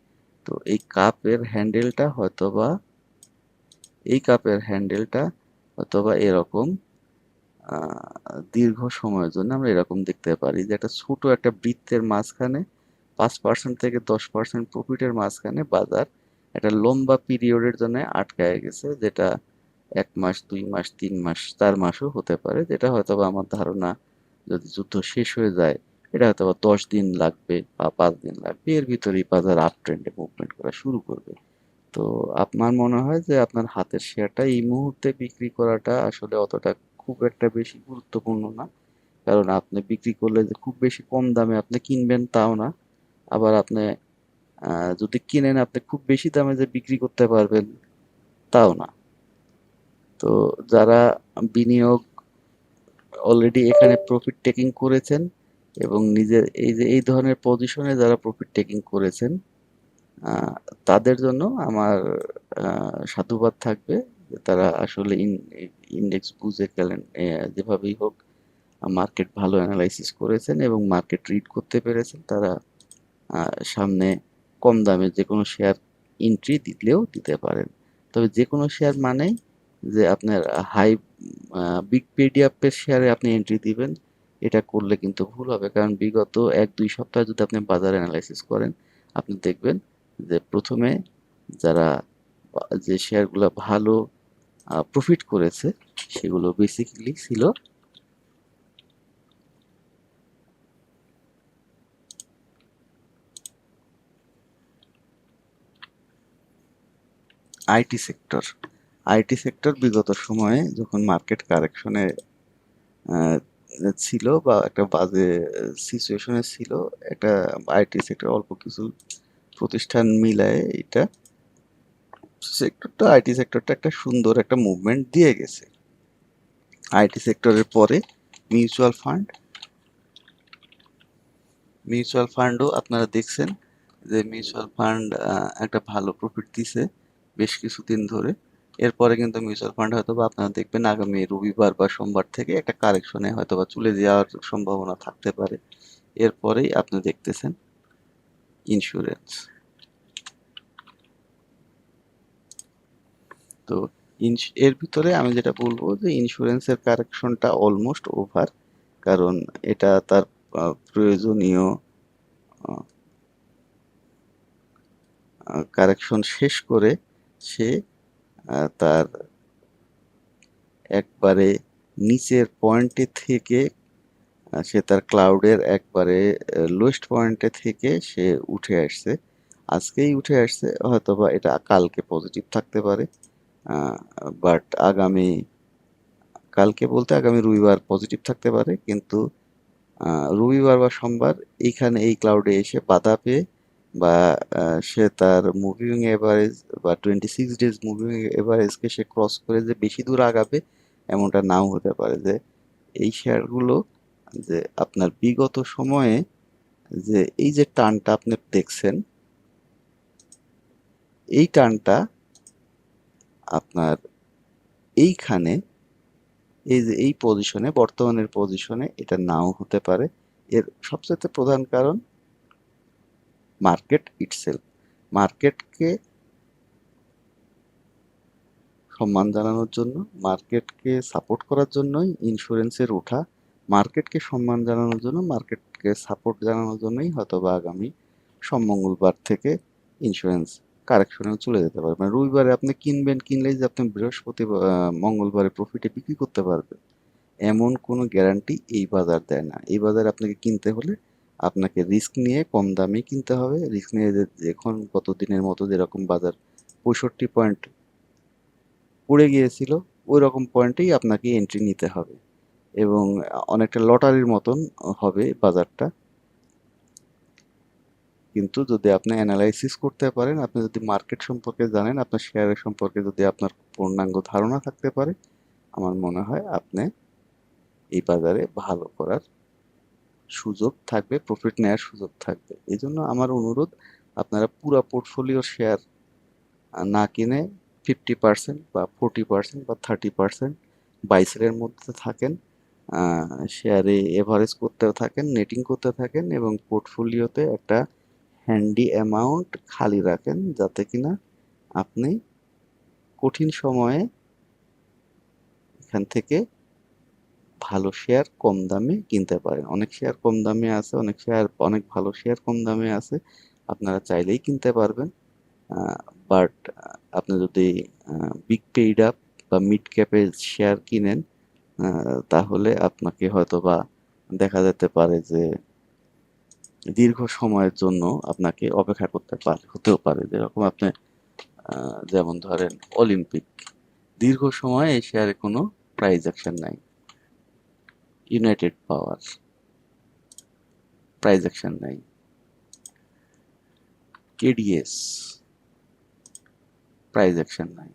তো এই কাপের হ্যান্ডেলটা হয়তোবা এরকম দীর্ঘ সময়ের জন্য আমরা এরকম দেখতে পারি যে একটা ছোট একটা বৃত্তের মাঝখানে 5% থেকে 10% প্রফিটের মাঝখানে বাজার একটা লম্বা পিরিয়ডের জন্য আটকায় গেছে, যেটা 1 মাস, 2 মাস, 3 মাস, 4 মাসও হতে পারে, যেটা হয়তোবা আমার ধারণা যদি যুদ্ধ শেষ হয়ে যায়, এটা হয়তোবা 10 দিন লাগবে বা 5 দিন লাগবে, এর ভিতরেই বাজার আপ ট্রেন্ডে মুভমেন্ট করা শুরু করবে। তো আপনার মনে হয় যে আপনার হাতের শেয়ারটা এই মুহূর্তে বিক্রি করাটা আসলে অতটা খুব একটা বেশি গুরুত্বপূর্ণ না, কারণ আপনি বিক্রি করলে যে খুব বেশি কম দামে আপনি কিনবেন তাও না, আবার আপনি যদি কিনেন আপনি খুব বেশি দামে যে বিক্রি করতে পারবেন তাও না। তো যারা বিনিয়োগ অলরেডি এখানে প্রফিট টেকিং করেছেন এবং নিজের এই যে এই ধরনের পজিশনে যারা প্রফিট টেকিং করেছেন, আহ, তাদের জন্য আমার সাধুবাদ থাকবে যে তারা আসলে ইন্ডেক্স বুঝে গেলেন, যেভাবেই হোক মার্কেট ভালো অ্যানালাইসিস করেছেন এবং মার্কেট রিড করতে পেরেছেন। তারা সামনে কম দামে যে কোনো শেয়ার এন্ট্রি দিলেও দিতে পারেন। তবে যে কোনো শেয়ার মানেই যে আপনার হাই বিগ পেডিআপের শেয়ারে আপনি এন্ট্রি দিবেন, এটা করলে কিন্তু ভুল হবে, কারণ বিগত 1-2 সপ্তাহ যদি আপনি বাজার অ্যানালাইসিস করেন, আপনি দেখবেন যে প্রথমে যারা যে শেয়ারগুলো ভালো প্রফিট করেছে সেগুলো বেসিক্যালি ছিল আইটি সেক্টর। আইটি সেক্টর বিগত সময়ে যখন মার্কেট কারেকশনে ছিল বা একটা বাজে সিচুয়েশনে ছিল, একটা আইটি সেক্টর অল্প কিছু প্রতিষ্ঠান মিলায়ে এটা আইটি সেক্টরটা একটা সুন্দর একটা মুভমেন্ট দিয়ে গেছে। আইটি সেক্টরের পরে মিউচুয়াল ফান্ড, মিউচুয়াল ফান্ডও আপনারা দেখছেন যে মিউচুয়াল ফান্ড একটা ভালো প্রফিট দিছে বেশ কিছুদিন ধরে। এরপরে কিন্তু মিউচুয়াল ফান্ড হয়তোবা আপনারা দেখবেন আগামী রবিবার বা সোমবার থেকে একটা কারেকশনে হয়তোবা চলে যাওয়ার সম্ভাবনা থাকতে পারে। এরপরেই আপনি দেখতেছেন ইন্স্যুরেন্স। তো এর ভিতরে আমি যেটা বলবো যে ইন্স্যুরেন্সের কারেকশনটা অলমোস্ট ওভার, কারণ এটা তার প্রয়োজনীয় কারেকশন শেষ করে সে তার একবারে নিচের পয়েন্টে থেকে সে তার ক্লাউডের একবারে লোয়েস্ট পয়েন্টে থেকে সে উঠে আসছে। আজকেই উঠে আসছে, হয়তোবা এটা কালকে পজিটিভ থাকতে পারে, বাট কালকে বলতে আগামী রবিবার পজিটিভ থাকতে পারে, কিন্তু রবিবার বা সোমবার এইখানে এই ক্লাউডে এসে বাধা পেয়ে বা সে তার মুভিং এভারেজ বা 26 ডেজ মুভিং এভারেজকে সে ক্রস করে যে বেশি দূর আগাবে এমনটা নাও হতে পারে। যে এই শেয়ারগুলো যে আপনার বিগত সময়ে যে এই যে টার্নটা আপনি দেখছেন, এই টার্নটা আপনার এইখানে এই যে এই পজিশনে বর্তমানের পজিশনে এটা নাও হতে পারে। এর সবচেয়ে প্রধান কারণ মার্কেট ইটসেলফ। মার্কেটকে সম্মান জানানোর জন্য, মার্কেটকে সাপোর্ট করার জন্যই ইন্স্যুরেন্সের ওঠা। মার্কেটকে সম্মান জানানোর জন্য, মার্কেটকে সাপোর্ট জানানোর জন্যই হয়তোবা আগামী মঙ্গলবার থেকে ইন্স্যুরেন্স কারেকশনে চলে যেতে পারে। মানে রবিবারে আপনি কিনবেন, কিনলেই যে আপনি বৃহস্পতিবার মঙ্গলবারে প্রফিটে বিক্রি করতে পারবেন এমন কোনো গ্যারান্টি এই বাজার দেয় না। এই বাজারে আপনাকে কিনতে হলে আপনাকে রিস্ক নিয়ে কম দামে কিনতে হবে। রিস্ক নিয়ে এখন গত দিনের মতো যেরকম বাজার 65 পয়েন্ট পড়ে গিয়েছিল, ওই রকম পয়েন্টেই আপনাকে এন্ট্রি নিতে হবে এবং অনেকটা লটারির মতন হবে বাজারটা। কিন্তু যদি আপনি অ্যানালাইসিস করতে পারেন, আপনি যদি মার্কেট সম্পর্কে জানেন, আপনার শেয়ারের সম্পর্কে যদি আপনার পূর্ণাঙ্গ ধারণা থাকতে পারে, আমার মনে হয় আপনি এই বাজারে ভালো করার সুযোগ থাকবে, প্রফিট নেওয়ার সুযোগ থাকবে। এই জন্য আমার অনুরোধ, আপনারা পুরা পোর্টফোলিও শেয়ার না কিনে 50% বা 40% বা 30% বাই সেলের মধ্যে থাকেন, শেয়ারে এভারেজ করতে থাকেন, নেটিং করতে থাকেন এবং পোর্টফোলিওতে একটা হ্যান্ডি অ্যামাউন্ট খালি রাখেন, যাতে কিনা আপনি কঠিন সময়ে এখান থেকে ভালো শেয়ার কম দামে কিনতে পারেন। অনেক শেয়ার কম দামে আছে, অনেক ভালো শেয়ার কম দামে আছে, আপনারা চাইলেই কিনতে পারবেন। বাট আপনি যদি বিগ পেইড আপ বা মিড ক্যাপের শেয়ার কিনেন, তাহলে আপনাকে হয়তোবা দেখা যেতে পারে যে দীর্ঘ সময়ের জন্য আপনাকে অপেক্ষা হতেও পারে। যেরকম আপনি যেমন ধরেন অলিম্পিক, দীর্ঘ সময় এই শেয়ারে কোনো প্রাইস অ্যাকশন নাই। ইউনাইটেড পাওয়ার, প্রাইস অ্যাকশন নাই। কেডিএস, প্রাইস অ্যাকশন নাই।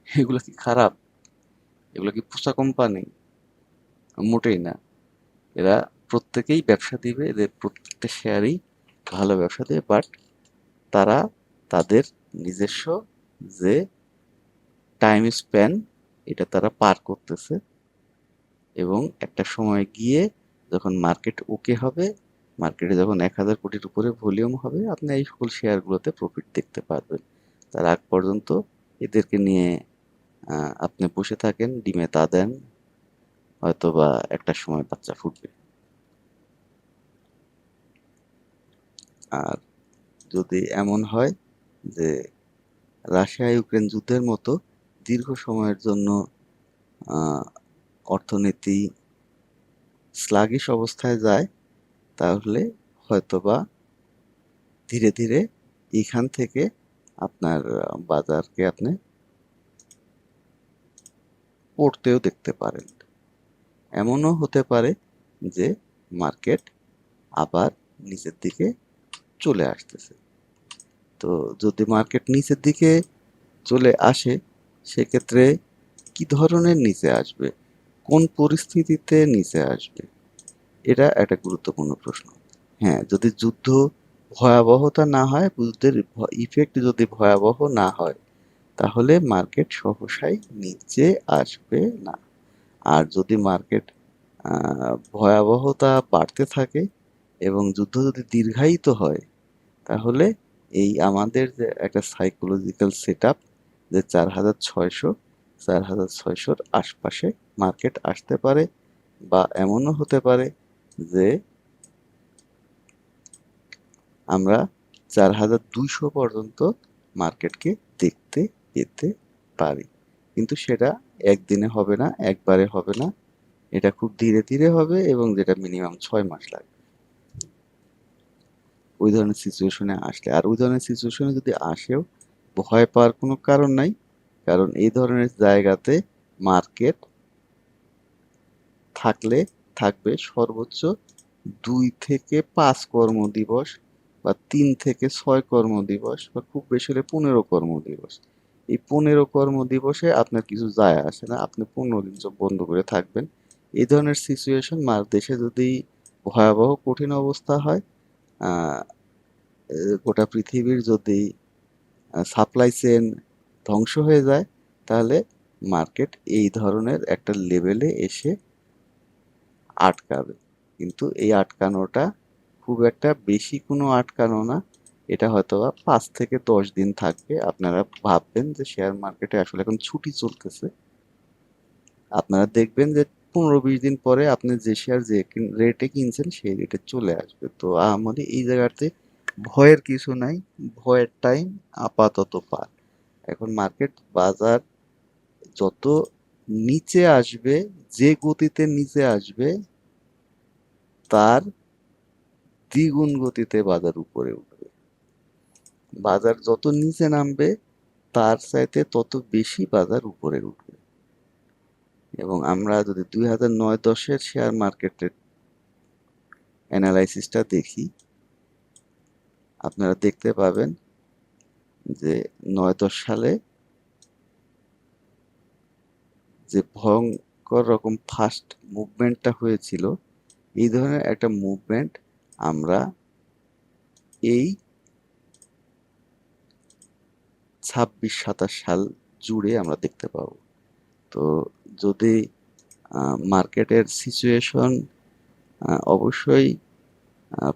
এগুলো কি খারাপ? এগুলো কি পোষা কোম্পানি? মোটেই না। এরা প্রত্যেকেই ব্যবসা দিবে, এদের প্রত্যেকটা শেয়ারই ভালো ব্যবসা দেবে, বাট তারা তাদের নিজস্ব যে টাইম স্প্যান এটা তারা পার করতেছে এবং একটা সময় গিয়ে যখন মার্কেট ওকে হবে, মার্কেটে যখন 1000 কোটির উপরে ভলিউম হবে, আপনি এই সকল শেয়ারগুলোতে প্রফিট দেখতে পারবেন। তার আগ পর্যন্ত এদেরকে নিয়ে আপনি বসে থাকেন, ডিমে তা দেন, হয়তোবা একটা সময় বাচ্চা ফুটবে। আর যদি এমন হয় যে রাশিয়া ইউক্রেন যুদ্ধের মতো দীর্ঘ সময়ের জন্য আহ, অর্থনীতি স্লাগিশ অবস্থায় যায়, তাহলে হয়তোবা ধীরে ধীরে এখান থেকে আপনার বাজারকে আপনি পড়তেও দেখতে পারেন। এমনও হতে পারে যে মার্কেট আবার নিচের দিকে চলে আসতেছে। তো যদি মার্কেট নিচের দিকে চলে আসে, সেক্ষেত্রে কি ধরনের নিচে আসবে, কোন পরিস্থিতিতে নিচে আসবে, এটা একটা গুরুত্বপূর্ণ প্রশ্ন। হ্যাঁ, যদি যুদ্ধ ভয়াবহতা না হয়, যুদ্ধের ইফেক্ট যদি ভয়াবহ না হয়, তাহলে মার্কেট সহসাই নিচে আসবে না। আর যদি মার্কেট ভয়াবহতা বাড়তে থাকে এবং যুদ্ধ যদি দীর্ঘায়িত হয়, তাহলে এই আমাদের যে একটা সাইকোলজিক্যাল সেট আপ, যে 4,600 আশপাশে মার্কেট আসতে পারে, বা এমনও হতে পারে যে আমরা 4,200 পর্যন্ত মার্কেটকে দেখতে পেতে পারি। কিন্তু সেটা একদিনে হবে না, একবারে হবে না, এটা খুব ধীরে ধীরে হবে, এবং যেটা মিনিমাম 6 মাস লাগবে ওই ধরনের সিচুয়েশনে আসলে। আর ওই ধরনের সিচুয়েশনে যদি আসেও, ভয় পাওয়ার কোনো কারণ নাই, কারণ এই ধরনের জায়গাতে মার্কেট থাকলে থাকবে সর্বোচ্চ 2 থেকে 5 কর্মদিবস, বা 3 থেকে 6 কর্মদিবস, বা খুব বেশি হলে 15 কর্মদিবস। এই 15 কর্মদিবসে আপনার কিছু যায় আসে না, আপনি 15 দিন চোখ বন্ধ করে থাকবেন। এই ধরনের সিচুয়েশন দেশে যদি ভয়াবহ কঠিন অবস্থা হয়, আহ, গোটা পৃথিবীর যদি সাপ্লাই চেইন ধ্বংস হয়ে যায়, তাহলে মার্কেট এই ধরনের একটা লেভেলে এসে আটকাবে। কিন্তু এই আটকানোটা খুব একটা বেশি কোনো আটকানো না, এটা হয়তোবা 5 থেকে 10 দিন থাকবে। আপনারা ভাববেন যে শেয়ার মার্কেটে আসলে এখন ছুটি চলতেছে, আপনারা দেখবেন যে 15-20 দিন পরে আপনি যে শেয়ার যে রেটে কিনছেন সেই রেটে চলে আসবে। তো আমাদের এই জায়গাতে ভয়ের কিছু নাই, ভয়ের টাইম আপাতত পার। এখন মার্কেট বাজার যত নিচে আসবে, যে গতিতে নিচে আসবে, তার দ্বিগুণ গতিতে বাজার উপরে উঠবে। বাজার যত নিচে নামবে, তার চাইতে তত বেশি বাজার উপরে উঠবে। এবং আমরা যদি 2009-10-এর শেয়ার মার্কেটের অ্যানালাইসিসটা দেখি, আপনারা দেখতে পাবেন যে 9-10 সালে যে ভয়ঙ্কর রকম ফাস্ট মুভমেন্টটা হয়েছিল, এই ধরনের একটা মুভমেন্ট আমরা এই 26-27 সাল জুড়ে আমরা দেখতে পাবো। তো যদি মার্কেটের সিচুয়েশন অবশ্যই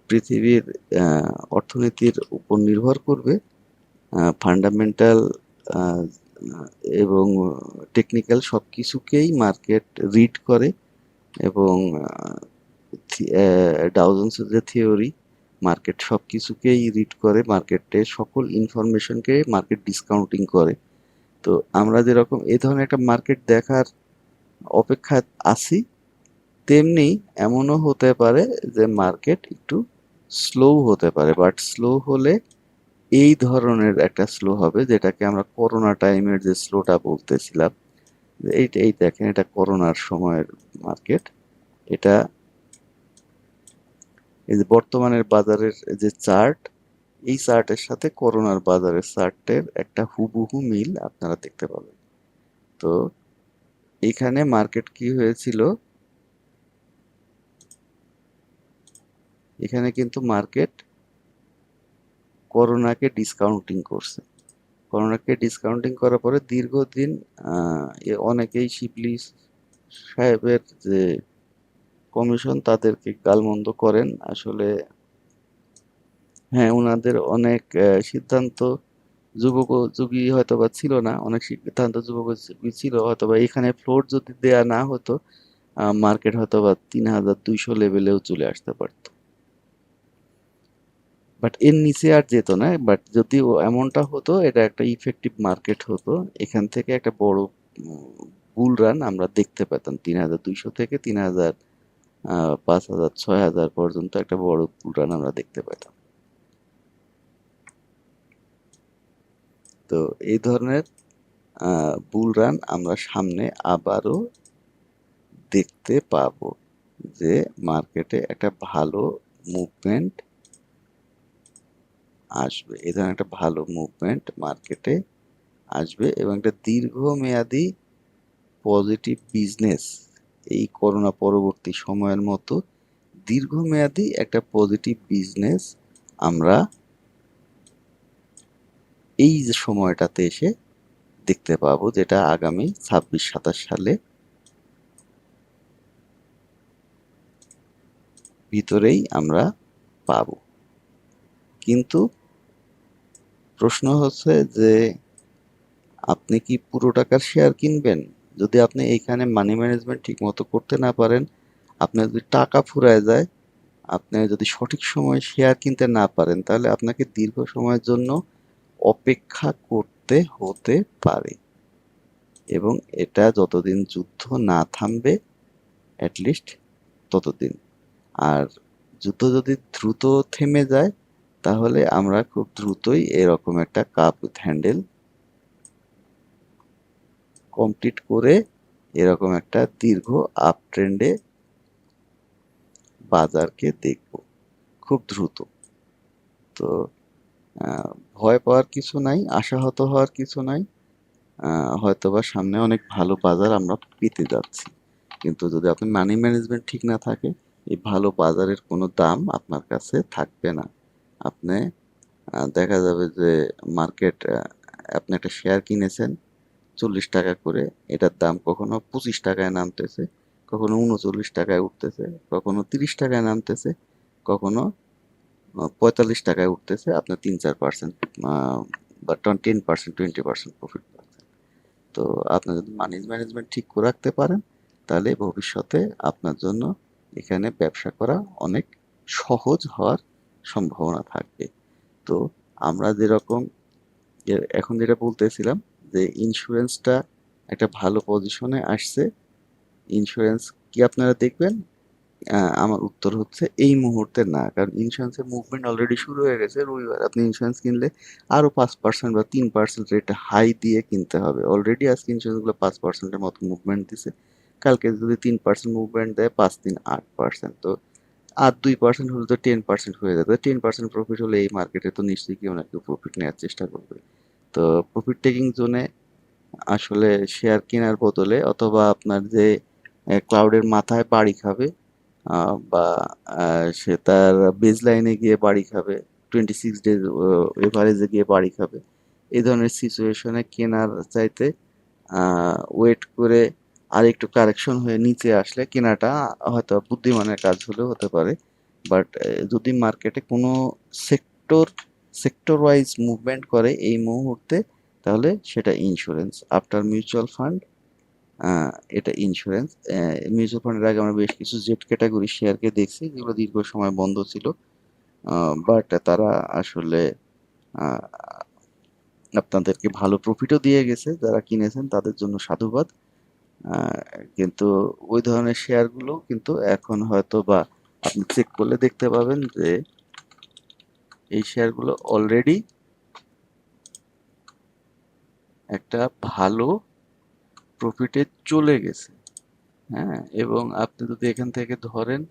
পৃথিবীর অর্থনীতির উপর নির্ভর করবে, ফান্ডামেন্টাল এবং টেকনিক্যাল সব কিছুকেই মার্কেট রিড করে, এবং ডাউ জোন্সের যে থিওরি, মার্কেট সব কিছুকেই রিড করে, মার্কেটে সকল ইনফরমেশনকে মার্কেট ডিসকাউন্টিং করে। তো আমরা যেরকম এই ধরনের একটা মার্কেট দেখার অপেক্ষায় আছি, তেমনি এমনও হতে পারে যে মার্কেট একটু স্লো হতে পারে, বাট স্লো হলে এই ধরনের একটা স্লো হবে যেটাকে আমরা করোনা টাইমের যে স্লোটা বলতেছিলাম। এই দেখেন, এটা করোনার সময়ের মার্কেট। এটা এই যে বর্তমানের বাজারের যে চার্ট, এই চার্টের সাথে করোনার বাজারের চার্টের একটা হুবহু মিল আপনারা দেখতে পাবেন। তো এখানে মার্কেট কি হয়েছিল, এখানে কিন্তু মার্কেট করোনাকে ডিসকাউন্টিং করছে। করোনাকে ডিসকাউন্টিং করার পরে দীর্ঘদিন অনেকেই শিবলি সাহেবের যে কমিশন, তাদেরকে গালমন্দ করেন আসলে। হ্যাঁ, উনাদের অনেক সিদ্ধান্ত যুগোপযোগী হয়তোবা ছিল না, অনেক সিদ্ধান্ত যুগোপযোগী ছিল, হয়তোবা এখানে ফ্লোর যদি দেয়া না হতো, মার্কেট হয়তোবা 3,200 লেভেলেও চলে আসতে পারতো, বাট এর নিচে আর যেত না। বাট যদি এমনটা হতো, এটা একটা ইফেক্টিভ মার্কেট হতো, এখান থেকে একটা বড় বুল রান আমরা দেখতে পেতাম। 3,200 থেকে 3,000, 5,000, 6,000 পর্যন্ত একটা বড় বুল রান আমরা দেখতে পেতাম। তো এই ধরনের বুল রান আমরা সামনে আবারও দেখতে পাবো, যে মার্কেটে একটা ভালো মুভমেন্ট আসবে, এই ধরনের একটা ভালো মুভমেন্ট মার্কেটে আসবে এবং একটা দীর্ঘমেয়াদী পজিটিভ বিজনেস, এই করোনা পরবর্তী সময়ের মতো দীর্ঘমেয়াদী একটা পজিটিভ বিজনেস আমরা এই যে সময়টাতে এসে দেখতে পাবো, যেটা আগামী 26-27 সালে ভিতরেই আমরা পাবো। কিন্তু প্রশ্ন হচ্ছে যে আপনি কি পুরো টাকার শেয়ার কিনবেন? যদি আপনি এইখানে মানি ম্যানেজমেন্ট ঠিক মতো করতে না পারেন, আপনার যদি টাকা ফুরায় যায়, আপনি যদি সঠিক সময়ে শেয়ার কিনতে না পারেন, তাহলে আপনাকে দীর্ঘ সময়ের জন্য অপেক্ষা করতে হতে পারে এবং এটা যতদিন যুদ্ধ না থামবে অ্যাটলিস্ট ততদিন। আর যুদ্ধ যদি দ্রুত থেমে যায়, তাহলে আমরা খুব দ্রুতই এরকম একটা কাপ উইথ হ্যান্ডেল কমপ্লিট করে এরকম একটা দীর্ঘ আপ ট্রেন্ডে বাজারকে দেখব খুব দ্রুত। তো ভয় পাওয়ার কিছু নাই, আশাহত হওয়ার কিছু নাই। হয়তোবা সামনে অনেক ভালো বাজার আমরা পেতে যাচ্ছি, কিন্তু যদি আপনি মানি ম্যানেজমেন্ট ঠিক না থাকে, এই ভালো বাজারের কোনো দাম আপনার কাছে থাকবে না। আপনি দেখা যাবে যে মার্কেট, আপনি একটা শেয়ার কিনেছেন 40 টাকা করে, এটার দাম কখনো 25 টাকায় নামতেছে, কখনো 39 টাকায় উঠতেছে, কখনো 30 টাকায় নামতেছে, কখনো 45 টাকায় উঠতেছে। আপনার 3-4% বা 10%, 20% প্রফিট পাচ্ছেন। তো আপনি যদি মানি ম্যানেজমেন্ট ঠিক করে রাখতে পারেন, তাহলে ভবিষ্যতে আপনার জন্য এখানে ব্যবসা করা অনেক সহজ হওয়ার সম্ভাবনা থাকবে। তো আমরা যেরকম এখন যেটা বলতেছিলাম, যে ইন্স্যুরেন্সটা একটা ভালো পজিশনে আসছে, ইন্স্যুরেন্স কি আপনারা দেখবেন? আমার উত্তর হচ্ছে এই মুহূর্তে না, কারণ ইন্স্যুরেন্সের মুভমেন্ট অলরেডি শুরু হয়ে গেছে। রবিবার আপনি ইন্স্যুরেন্স কিনলে আরো 5% বা 3% রেট হাই দিয়ে কিনতে হবে। অলরেডি আজকে ইন্স্যুরেন্সগুলো 5%-এর মতো মুভমেন্ট দিছে। কালকে যদি 3% মুভমেন্ট দেয়, 5 3 8%, তো আর 2% হলে তো 10% হয়ে যাবে। 10% প্রফিট হলে এই মার্কেটে তো নিশ্চয়ই কেউ না কেউ প্রফিট নেওয়ার চেষ্টা করবে। তো প্রফিট টেকিং জোনে আসলে শেয়ার কেনার বদলে, অথবা আপনার যে ক্লাউডের মাথায় বাড়ি খাবে, বা সে তার বেজ লাইনে গিয়ে বাড়ি খাবে, 26 ডেজ এভারেজে গিয়ে বাড়ি খাবে, এই ধরনের সিচুয়েশনে কেনার চাইতে ওয়েট করে আর একটু কারেকশন হয়ে নিচে আসলে কেনাটা হয়তো বুদ্ধিমানের কাজ হলেও হতে পারে। বাট যদি মার্কেটে কোনো সেক্টর সেক্টর ওয়াইজ মুভমেন্ট করে এই মুহূর্তে, তাহলে সেটা ইন্স্যুরেন্স আফটার মিউচুয়াল ফান্ড। এটা ইন্স্যুরেন্স। মিউচুয়াল ফান্ডের আগে আমরা বেশ কিছু জেড ক্যাটাগরি শেয়ারকে দেখছি, যেগুলো দীর্ঘ সময় বন্ধ ছিল, বাট তারা আসলে আহ, আপনাদেরকে ভালো প্রফিটও দিয়ে গেছে। যারা কিনেছেন তাদের জন্য সাধুবাদ। আহ, কিন্তু ওই ধরনের শেয়ারগুলো কিন্তু এখন হয়তো বা আপনি চেক করলে দেখতে পাবেন যে এই শেয়ারগুলো অলরেডি একটা ভালো প্রফিটে চলে গেছে। হ্যাঁ, এবং আপনি যদি এখান থেকে ধরেন,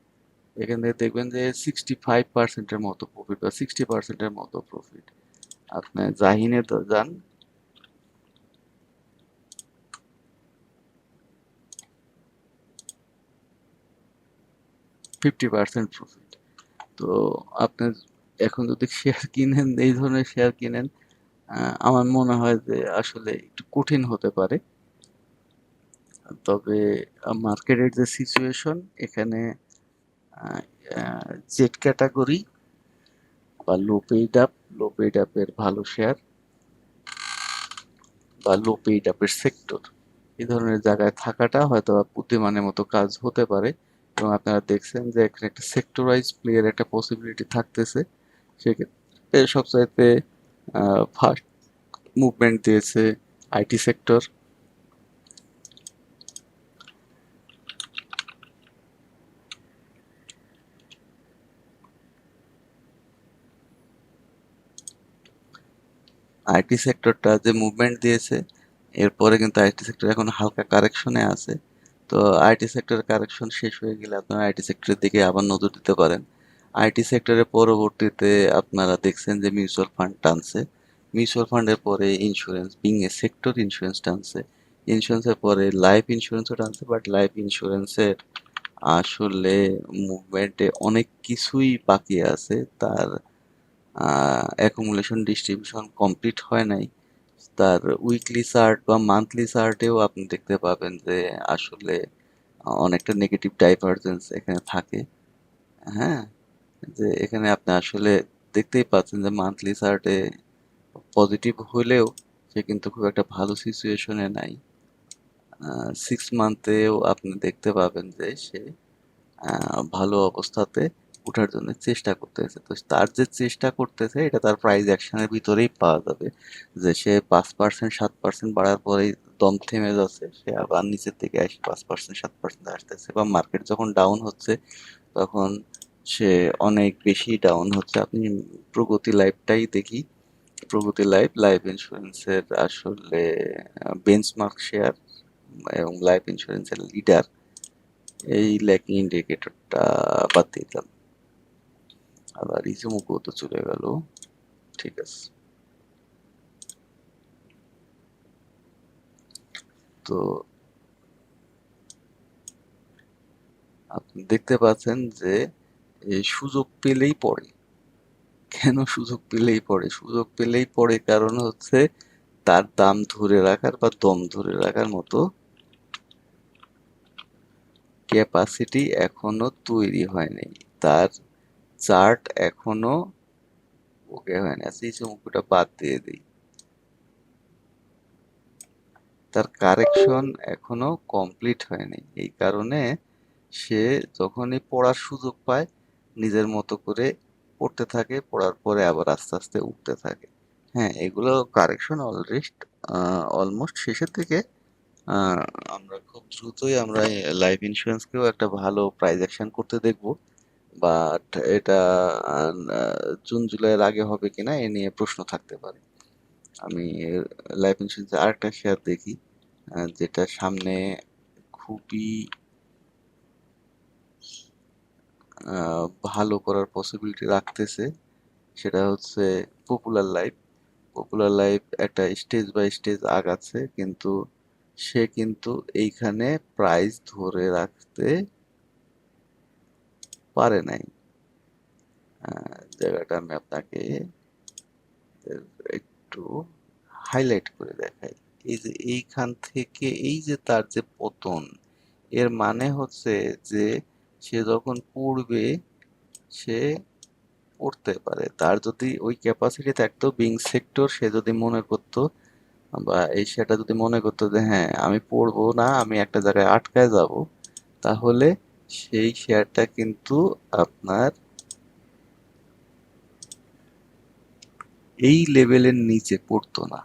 এখান থেকে দেখবেন যে 65%-এর মতো প্রফিট বা 60%-এর মতো প্রফিট। আপনি জাহিনে তো যান, 50% প্রফিট। তো আপনি এখন যদি শেয়ার কিনেন, এই ধরনের শেয়ার কিনেন, আমার মনে হয় যে আসলে একটু কঠিন হতে পারে। তবে মার্কেটের যে সিচুয়েশন, এখানে জেড ক্যাটাগরি বা লো পেইড আপের ভালো শেয়ার বা লো পেইড আপের সেক্টর, এই ধরনের জায়গায় থাকাটা হয়তো বা বুদ্ধিমানের মতো কাজ হতে পারে। এবং আপনারা দেখছেন যে এখানে একটা সেক্টর ওয়াইজ প্লেয়ার একটা পসিবিলিটি থাকতেছে। সেক্ষেত্রে সবচাইতে ফার্স্ট মুভমেন্ট দিয়েছে আইটি সেক্টর। আইটি সেক্টরটা যে মুভমেন্ট দিয়েছে, এরপরে কিন্তু আইটি সেক্টর এখন হালকা কারেকশনে আছে। তো আইটি সেক্টরের কারেকশন শেষ হয়ে গেলে আপনারা আইটি সেক্টরের দিকে আবার নজর দিতে পারেন। আইটি সেক্টরের পরবর্তীতে আপনারা দেখছেন যে মিউচুয়াল ফান্ড টানছে। মিউচুয়াল ফান্ডের পরে insurance, being a sector, insurance টানছে। ইন্স্যুরেন্সের পরে লাইফ ইন্স্যুরেন্সও টানছে, বাট লাইফ ইন্স্যুরেন্সের আসলে মুভমেন্টে অনেক কিছুই বাকি আছে। তার অ্যাকুমুলেশন ডিস্ট্রিবিউশন কমপ্লিট হয় নাই। তার উইকলি চার্ট বা মান্থলি চার্টেও আপনি দেখতে পাবেন যে আসলে অনেকটা নেগেটিভ ডাইভারজেন্স এখানে থাকে। হ্যাঁ, যে এখানে আপনি আসলে দেখতেই পাচ্ছেন যে মান্থলি চার্টে পজিটিভ হলেও সে কিন্তু খুব একটা ভালো সিচুয়েশনে নাই। 6 মান্থেও আপনি দেখতে পাবেন যে সে ভালো অবস্থাতে উঠার জন্য চেষ্টা করতেছে। তো তার যে চেষ্টা করতেছে এটা তার প্রাইস অ্যাকশনের ভিতরেই পাওয়া যাবে, যে সে 5% 7% বাড়ার পরেই দম থেমে যাচ্ছে, সে আবার নিচের দিকে এসে 5% 7% আসতেছে, বা মার্কেট যখন ডাউন হচ্ছে তখন সে অনেক বেশি ডাউন হচ্ছে। আপনি প্রগতি লাইফটাই দেখি, প্রগতি লাইফ, লাইফ ইন্স্যুরেন্সের আসলে বেঞ্চমার্ক শেয়ার এবং লাইফ ইন্স্যুরেন্সের লিডার, এই ল্যাকিং ইন্ডিকেটরটা বাদ দিতাম। আবার ইসুমুকু তো চলে গেল। ঠিক আছে, তো আপনি দেখতে পাচ্ছেন যে এই সুযোগ পেলেই পড়ে। কেন সুযোগ পেলেই পড়ে? সুযোগ পেলেই পড়ে কারণ হচ্ছে তার দাম ধরে রাখার বা দম ধরে রাখার মতো ক্যাপাসিটি এখনো তৈরি হয়নি। তার চার্ট এখনো ওকে হয়নি। আচ্ছা, ইসুমুকুটা বাদ দিয়ে দিই। তার কারেকশন এখনো কমপ্লিট হয়নি, এই কারণে সে যখনই পড়ার সুযোগ পায় নিজের মতো করে পড়তে থাকে, পড়ার পরে আবার আস্তে আস্তে উঠতে থাকে। হ্যাঁ, এগুলো কারেকশন অলমোস্ট শেষের দিকে। আহ, আমরা খুব দ্রুতই আমরা লাইফ ইন্স্যুরেন্সকেও একটা ভালো প্রাইস অ্যাকশন করতে দেখব, বাট এটা জুন জুলাইয়ের আগে হবে কিনা এ নিয়ে প্রশ্ন থাকতে পারে। আমি লাইফ ইন্স্যুরেন্সের আরেকটা শেয়ার দেখি, যেটা সামনে খুবই ভালো করার পসিবিলিটি রাখতেছে, সেটা হচ্ছে পপুলার লাইফ। পপুলার লাইফ একটা স্টেজ বাই স্টেজ আগাচ্ছে, কিন্তু সে কিন্তু এইখানে প্রাইস ধরে রাখতে পারে নাই। জায়গাটা আমি আপনাকে একটু হাইলাইট করে দেখাই। এই যে এইখান থেকে এই যে তার যে পতন, এর মানে হচ্ছে যে সে যখন পড়বে সে পড়তে পারে, তার যদি ওই ক্যাপাসিটি থাকতো, বিং সেক্টর সে যদি মনে করতো বা এই সেটা যদি মনে করতো যে হ্যাঁ আমি পড়বো না, আমি একটা জায়গায় আটকায় যাব, তাহলে সেই শেয়ারটা কিন্তু আপনার এই লেভেলের নিচে পড়তো না।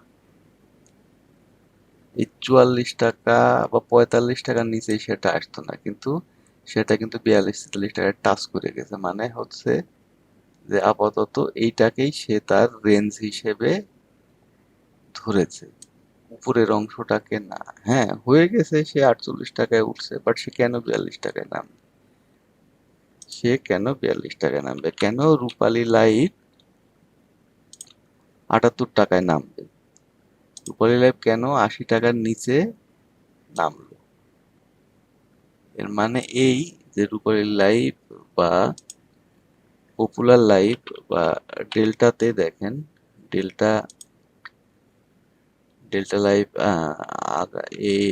এই 44 টাকা বা 45 টাকার নিচে সেটা আসতো না, কিন্তু সেটা কিন্তু 42 43 টাকায় টাচ করে গেছে। মানে হচ্ছে যে আপাতত এইটাকেই সে তার রেঞ্জ হিসেবে ধরেছে, উপরের অংশটাকে না। হ্যাঁ, হয়ে গেছে, সে 48 টাকায় উঠছে, বাট সে কেন 42 টাকায় নামবে? সে কেন 42 টাকায় নামবে? কেন রূপালী লাইফ 78 টাকায় নামবে? রূপালী লাইফ কেন 80 টাকার নিচে নামলো? এর মানে এই যে রূপালী লাইফ বা পপুলার লাইফ বা ডেল্টাতে দেখেন, ডেল্টা ডেল্টা লাইফ এই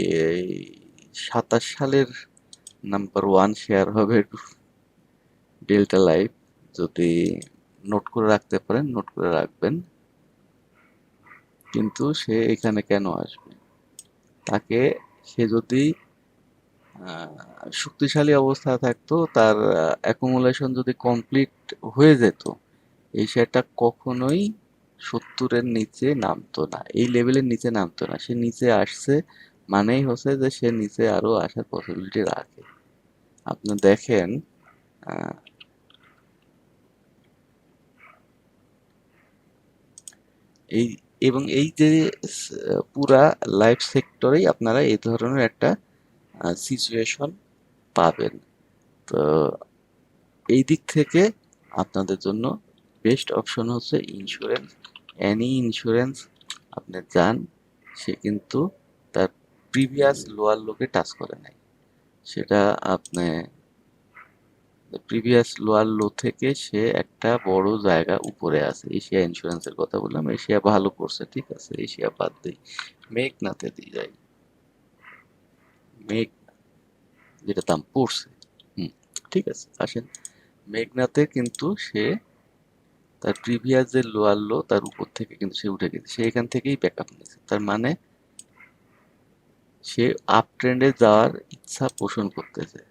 27 সালের নাম্বার 1 শেয়ার হবে ডেল্টা লাইফ। যদি নোট করে রাখতে পারেন নোট করে রাখবেন। কিন্তু সে এখানে কেন আসবে? তাকে, সে যদি শক্তিশালী অবস্থায় থাকতো, তার অ্যাকুমুলেশন যদি কমপ্লিট হয়ে যেত, এই শেয়ারটা কখনোই 70-এর নিচে নামতো না, এই লেভেলের নিচে নামতো না। সে নিচে আসছে মানেই হচ্ছে যে সে নিচে আরো আসার পসিবিলিটি রাখে। আপনি দেখেন, আহ, এই এবং এই যে পুরা লাইফ সেক্টরেই আপনারা এই ধরনের একটা সিচুয়েশন পাবেন। তো এই দিক থেকে আপনাদের জন্য বেস্ট অপশন হচ্ছে ইন্স্যুরেন্স। এনি ইন্স্যুরেন্স আপনি যান, সে কিন্তু তার প্রিভিয়াস লোয়ার লোকে টাচ করে নাই। সেটা আপনি প্রিভিয়াস লোয়ার লো থেকে সে একটা বড় জায়গা উপরে আছে। এশিয়া ইন্স্যুরেন্সের কথা বললাম, এশিয়া ভালো করছে, ঠিক আছে, এশিয়া বাদ দিই, মেঘনাতে দিয়ে যাই। মেঘ যেটা দাম পড়ছে, হুম, ঠিক আছে, আসেন। মেঘনাতে কিন্তু সে তার প্রিভিয়াস যে লোয়ার লো তার উপর থেকে কিন্তু সে উঠে গেছে, সে এখান থেকেই ব্যাক আপ নিয়েছে। তার মানে সে আপ ট্রেন্ডে যাওয়ার ইচ্ছা পোষণ করতেছে।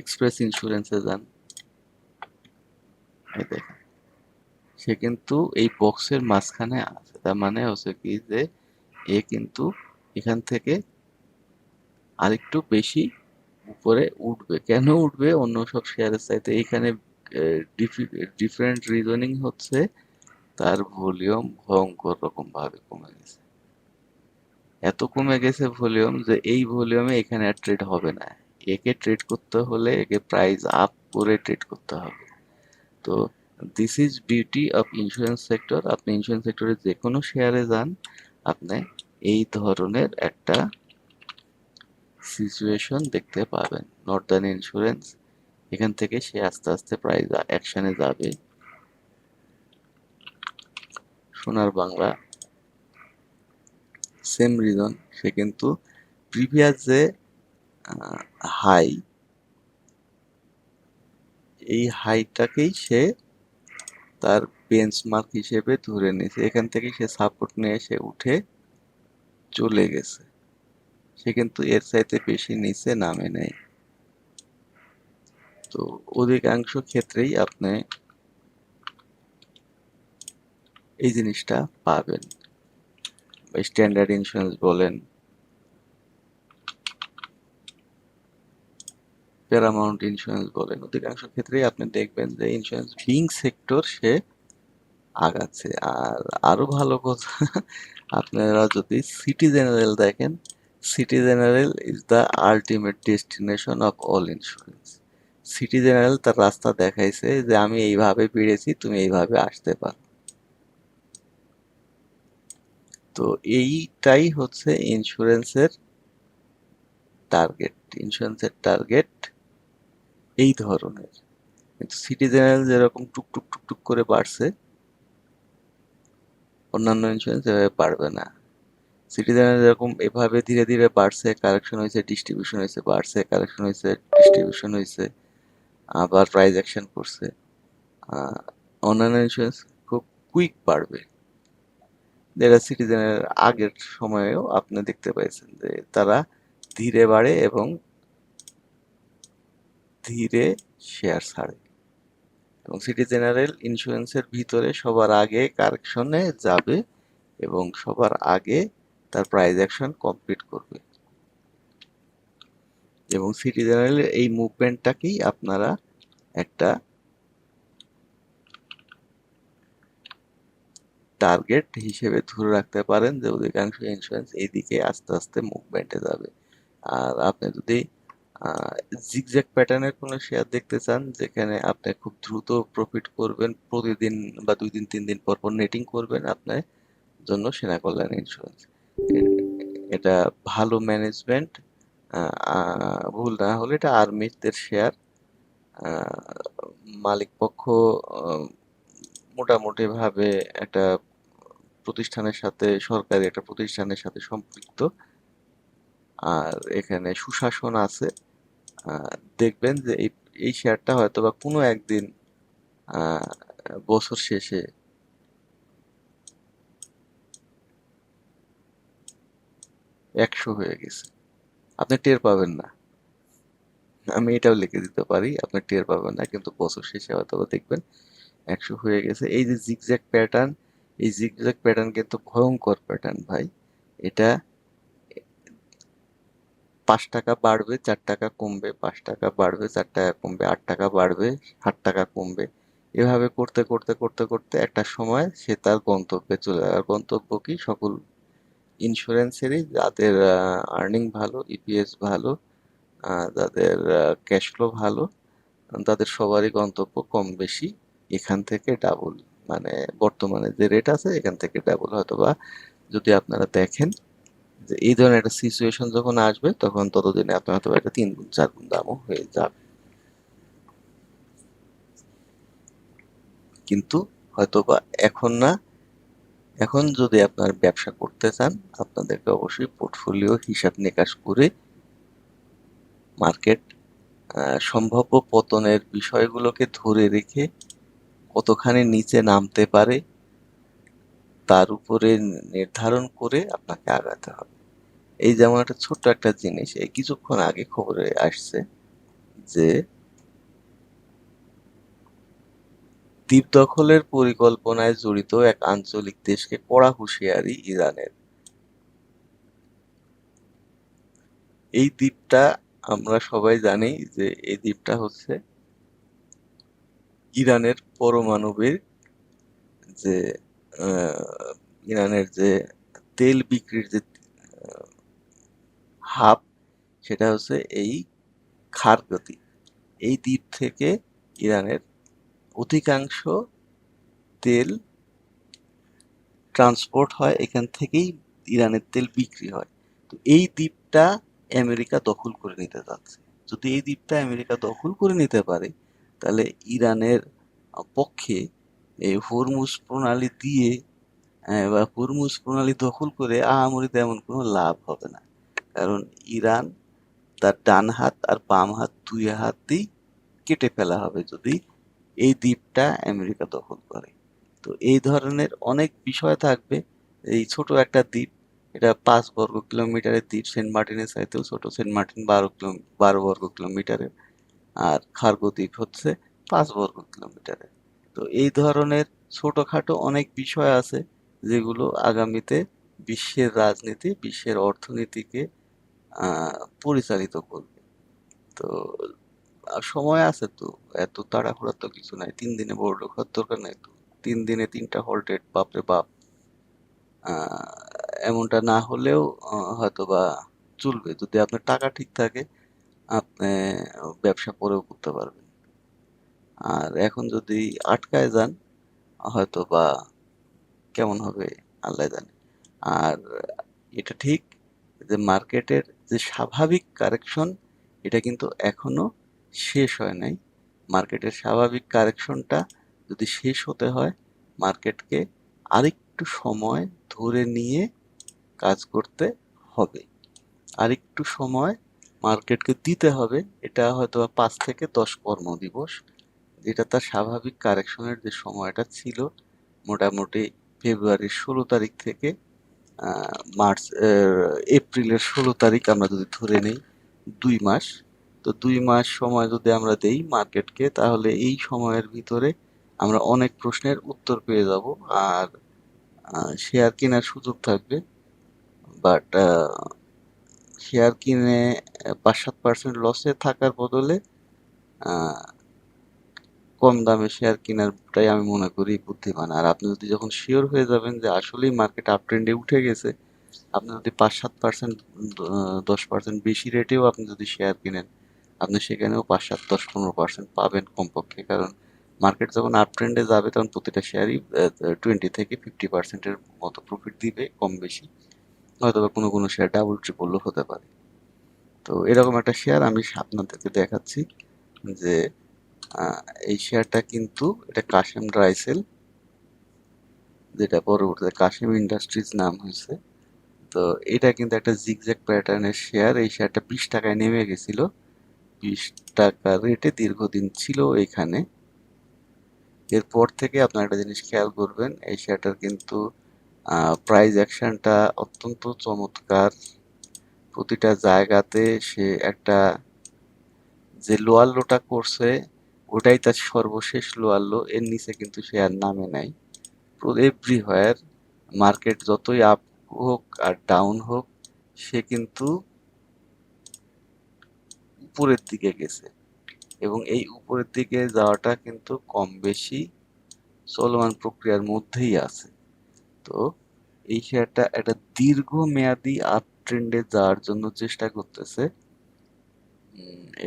এক্সপ্রেস ইন্স্যুরেন্সে যান, এই দেখেন সে কিন্তু এই বক্সের মাঝখানে আছে। তার মানে হচ্ছে কি যে এ কিন্তু এখান থেকে আরেকটু বেশি উপরে উঠবে। কেন উঠবে অন্য সব শেয়ারের চাইতে? এখানে ডিফারেন্ট রিজনিং হচ্ছে তার ভলিউম ভয়ঙ্কর রকম ভাবে কমে গেছে। এত কমে গেছে ভলিউম যে এই ভলিউমে এখানে আর ট্রেড হবে না। একে ট্রেড করতে হলে একে প্রাইস আপ করে ট্রেড করতে হবে। তো this is beauty of insurance sector. আপনি ইন্স্যুরেন্স সেক্টরে যে কোনো শেয়ারে যান, আপনি এই ধরনের একটা সিচুয়েশন দেখতে পাবেন। নর্দার্ন ইন্স্যুরেন্স, এখান থেকে সে আস্তে আস্তে প্রাইস অ্যাকশনে যাবে। সোনার বাংলা সেম রিজন, সে কিন্তু প্রিভিয়াস যে হাই, এই হাইটাকেই সে তার বেঞ্চমার্ক হিসেবে ধরে নিয়েছে। এখান থেকে সে সাপোর্ট নিয়ে সে উঠে চলে গেছে। সে কিন্তু এর চাইতে বেশি নিচে নামে নাই। তো অধিকাংশ ক্ষেত্রেই আপনি এই জিনিসটা পাবেন। স্ট্যান্ডার্ড ইন্স্যুরেন্স বলেন, প্যারামাউন্ট ইন্স্যুরেন্স বলেন, অধিকাংশ ক্ষেত্রেই আপনি দেখবেন যে ইন্স্যুরেন্স বিং সেক্টর সে আগাচ্ছে। আর আরো ভালো কথা, আপনারা যদি সিটি জেনারেল দেখেন, city general is the ultimate destination of all insurance. City general তার রাস্তা দেখাইছে যে আমি এইভাবে বেড়েছি, তুমি এইভাবে আসতে পারো। তো এইটাই হচ্ছে ইন্স্যুরেন্সের টার্গেট। ইন্স্যুরেন্সের টার্গেট এই ধরনের। কিন্তু সিটি জেনারেল যেরকম টুকটুক টুকটুক করে বাড়ছে, অন্যান্য ইন্স্যুরেন্স এভাবে বাড়বে না। সিটি জেনারেল যেরকম এভাবে ধীরে ধীরে বাড়ছে, কারেকশন হয়েছে, ডিস্ট্রিবিউশন হয়েছে, বাড়ছে, কারেকশন হয়েছে, ডিস্ট্রিবিউশন হয়েছে, আবার প্রাইস অ্যাকশন করছে। আহ, অন্যান্য ইন্স্যুরেন্স খুব কুইক বাড়বে। যেটা সিটি জেনারেল আগের সময়েও আপনি দেখতে পাইছেন যে তারা ধীরে বাড়ে এবং ধীরে শেয়ার ছাড়ে। এবং সিটি জেনারেল ইন্স্যুরেন্সের ভিতরে সবার আগে কারেকশনে যাবে এবং সবার আগে তার প্রাইস অ্যাকশন কমপ্লিট করবে। এবং সিটি জেনারেলের এই মুভমেন্টটাকেই আপনারা একটা টার্গেট হিসেবে ধরে রাখতে পারেন যে অধিকাংশ ইন্স্যুরেন্স এইদিকে আস্তে আস্তে মুভমেন্টে যাবে। আর আপনি যদি জিগজ্যাগ প্যাটার্নের কোনো শেয়ার দেখতে চান যেখানে আপনি খুব দ্রুত প্রফিট করবেন, প্রতিদিন বা 2 দিন 3 দিন পর পর নেটিং করবেন, আপনার জন্য সেনা কল্যাণ ইন্স্যুরেন্স। এটা ভালো ম্যানেজমেন্ট, ভুল না হলে এটা আর্মিদের শেয়ার। মালিক পক্ষ মোটামুটি ভাবে একটা প্রতিষ্ঠানের সাথে, সরকারি একটা প্রতিষ্ঠানের সাথে সম্পৃক্ত। আর এখানে সুশাসন আছে। দেখবেন যে এই এই শেয়ারটা হয়তো বা কোনো একদিন আহ, বছর শেষে 100 হয়ে গেছে, আপনি টের পাবেন না। আমি এটাও লিখে দিতে পারি, আপনি টের পাবেন না, কিন্তু বছর শেষে হয়তো বা দেখবেন 100 হয়ে গেছে। এই যে জিগজ্যাগ প্যাটার্ন, এই জিগজ্যাগ প্যাটার্ন কিন্তু ভয়ঙ্কর প্যাটার্ন ভাই। এটা 5 টাকা বাড়বে, 4 টাকা কমবে, 5 টাকা বাড়বে, 4 টাকা কমবে, 8 টাকা বাড়বে, 7 টাকা কমবে, এভাবে করতে করতে করতে করতে একটা সময় সে তার গন্তব্যে চলে যায়। আর গন্তব্য কি? সকল ইন্স্যুরেন্সেরই যাদের আর্নিং ভালো, ইপিএস ভালো, যাদের ক্যাশ ফ্লো ভালো, তাদের সবারই গন্তব্য কম বেশি এখান থেকে ডাবল। মানে বর্তমানে যে রেট আছে এখান থেকে ডাবল। হয়তোবা যদি আপনারা দেখেন যে এই ধরনের একটা সিচুয়েশন যখন আসবে তখন ততদিনে আপনার হয়তো একটা 3 গুণ 4 গুণ দামও হয়ে যাবে। কিন্তু হয়তোবা এখন না। এখন যদি আপনার ব্যবসা করতে চান আপনাদেরকে অবশ্যই পোর্টফোলিও হিসাব নিকাশ করে মার্কেট সম্ভাব্য পতনের বিষয়গুলোকে ধরে রেখে কতখানি নিচে নামতে পারে তার উপরে নির্ধারণ করে আপনাকে আগাতে হবে। এই যেমন একটা ছোট্ট একটা জিনিস, এই কিছুক্ষণ আগে খবরে আসছে যে দ্বীপ দখলের পরিকল্পনায় জড়িত এক আঞ্চলিক দেশকে কড়া হুঁশিয়ারি ইরানের। এই দ্বীপটা আমরা সবাই জানি যে এই দ্বীপটা হচ্ছে ইরানের পরমাণবিক যে আহ, ইরানের যে তেল বিক্রির যে হাব, সেটা হচ্ছে এই খারগতি। এই দ্বীপ থেকে ইরানের অধিকাংশ তেল ট্রান্সপোর্ট হয়, এখান থেকেই ইরানের তেল বিক্রি হয়। তো এই দ্বীপটা আমেরিকা দখল করে নিতে যাচ্ছে। যদি এই দ্বীপটা আমেরিকা দখল করে নিতে পারে তাহলে ইরানের পক্ষে এই হরমুজ প্রণালী দিয়ে বা হরমুজ প্রণালী দখল করে আহামরি তেমন কোনো লাভ হবে না। কারণ ইরান তার ডান হাত আর বাম হাত দুই হাতই কেটে ফেলা হবে যদি এই দ্বীপটা আমেরিকা দখল করে। তো এই ধরনের অনেক বিষয় থাকবে। এই ছোট একটা দ্বীপ, এটা 5 বর্গ কিলোমিটারের দ্বীপ। সেন্ট মার্টিনের চাইতেও ছোট। সেন্ট মার্টিন 12 বর্গ কিলোমিটারের, আর খার্গো দ্বীপ হচ্ছে 5 বর্গ কিলোমিটারের। তো এই ধরনের ছোটখাটো অনেক বিষয় আছে যেগুলো আগামীতে বিশ্বের রাজনীতি, বিশ্বের অর্থনীতিকে পরিচালিত করবে। তো সময় আছে তো, এত তাড়াহুড়া তো কিছু নাই। 3 দিনে বড়লোক হওয়ার দরকার নাই তো। 3 দিনে 3টা হল্টেড, বাপরে বাপ। আহ, এমনটা না হলেও হয়তোবা চলবে। যদি আপনার টাকা ঠিক থাকে আপনি ব্যবসা করেও করতে পারবেন। আর এখন যদি আটকায় যান হয়তোবা কেমন হবে আল্লাহ জানে। আর এটা ঠিক যে মার্কেটের যে স্বাভাবিক কারেকশন এটা কিন্তু এখনো শেষ হয় নাই। মার্কেটের স্বাভাবিক কারেকশনটা যদি শেষ হতে হয় মার্কেটকে আরেকটু সময় ধরে নিয়ে কাজ করতে হবে। আরেকটু সময় মার্কেটকে দিতে হবে। এটা হয়তো 5 থেকে 10 কর্মদিবস, যেটা তার স্বাভাবিক কারেকশনের যে সময়টা ছিল মোটামুটি ফেব্রুয়ারির 16 তারিখ থেকে এপ্রিলের 16 তারিখ আমরা যদি ধরে নেই 2 মাস। তো 2 মাস সময় যদি আমরা দেই মার্কেটকে তাহলে এই সময়ের ভিতরে আমরা অনেক প্রশ্নের উত্তর পেয়ে যাব। আর শেয়ার কেনার সুযোগ থাকবে। বাট শেয়ার কিনে 5-7% লসে থাকার বদলে আহ, কম দামে শেয়ার কেনারটাই আমি মনে করি বুদ্ধিমান। আর আপনি যদি যখন শিওর হয়ে যাবেন যে আসলেই মার্কেট আপ ট্রেন্ডে উঠে গেছে, আপনি যদি 5-7%, 10% বেশি রেটেও আপনি যদি শেয়ার কিনেন আপনি সেখানেও 5-7-10-15% পাবেন কমপক্ষে। কারণ মার্কেট যখন আপ ট্রেন্ডে যাবে তখন প্রতিটা শেয়ারই 20 থেকে 50%-এর মতো প্রফিট দিবে কম বেশি। হয়তো বা কোনো কোনো শেয়ার ডাবল ট্রিপলও হতে পারে। তো এরকম একটা শেয়ার আমি আপনাদেরকে দেখাচ্ছি যে আহ, এই শেয়ারটা কিন্তু এটা কাশেম ড্রাইসেল, যেটা পরবর্তীতে কাশেম ইন্ডাস্ট্রিজ নাম হয়েছে। তো এটা কিন্তু একটা জিগজ্যাগ প্যাটার্নের শেয়ার। এই শেয়ারটা 20 টাকায় নেমে গেছিল। 20 টাকা রেটে দীর্ঘদিন ছিল এখানে। এরপর থেকে আপনার একটা জিনিস খেয়াল করবেন, এই শেয়ারটার কিন্তু প্রাইস অ্যাকশনটা অত্যন্ত চমৎকার। প্রতিটা জায়গাতে সে একটা যে লোয়ার লোটা করছে ওটাই তার সর্বশেষ লোয়ার লো, এর নিচে কিন্তু সে আর নামে নাই। এভরিহোয়ার মার্কেট যতই আপ হোক আর ডাউন হোক সে কিন্তু উপরের দিকে গেছে। এবং এই উপরের দিকে যাওয়াটা কিন্তু কম বেশি চলমান প্রক্রিয়ার মধ্যেই আছে। তো এই শেয়ারটা একটা দীর্ঘমেয়াদী আপ ট্রেন্ডে যাওয়ার জন্য চেষ্টা করতেছে,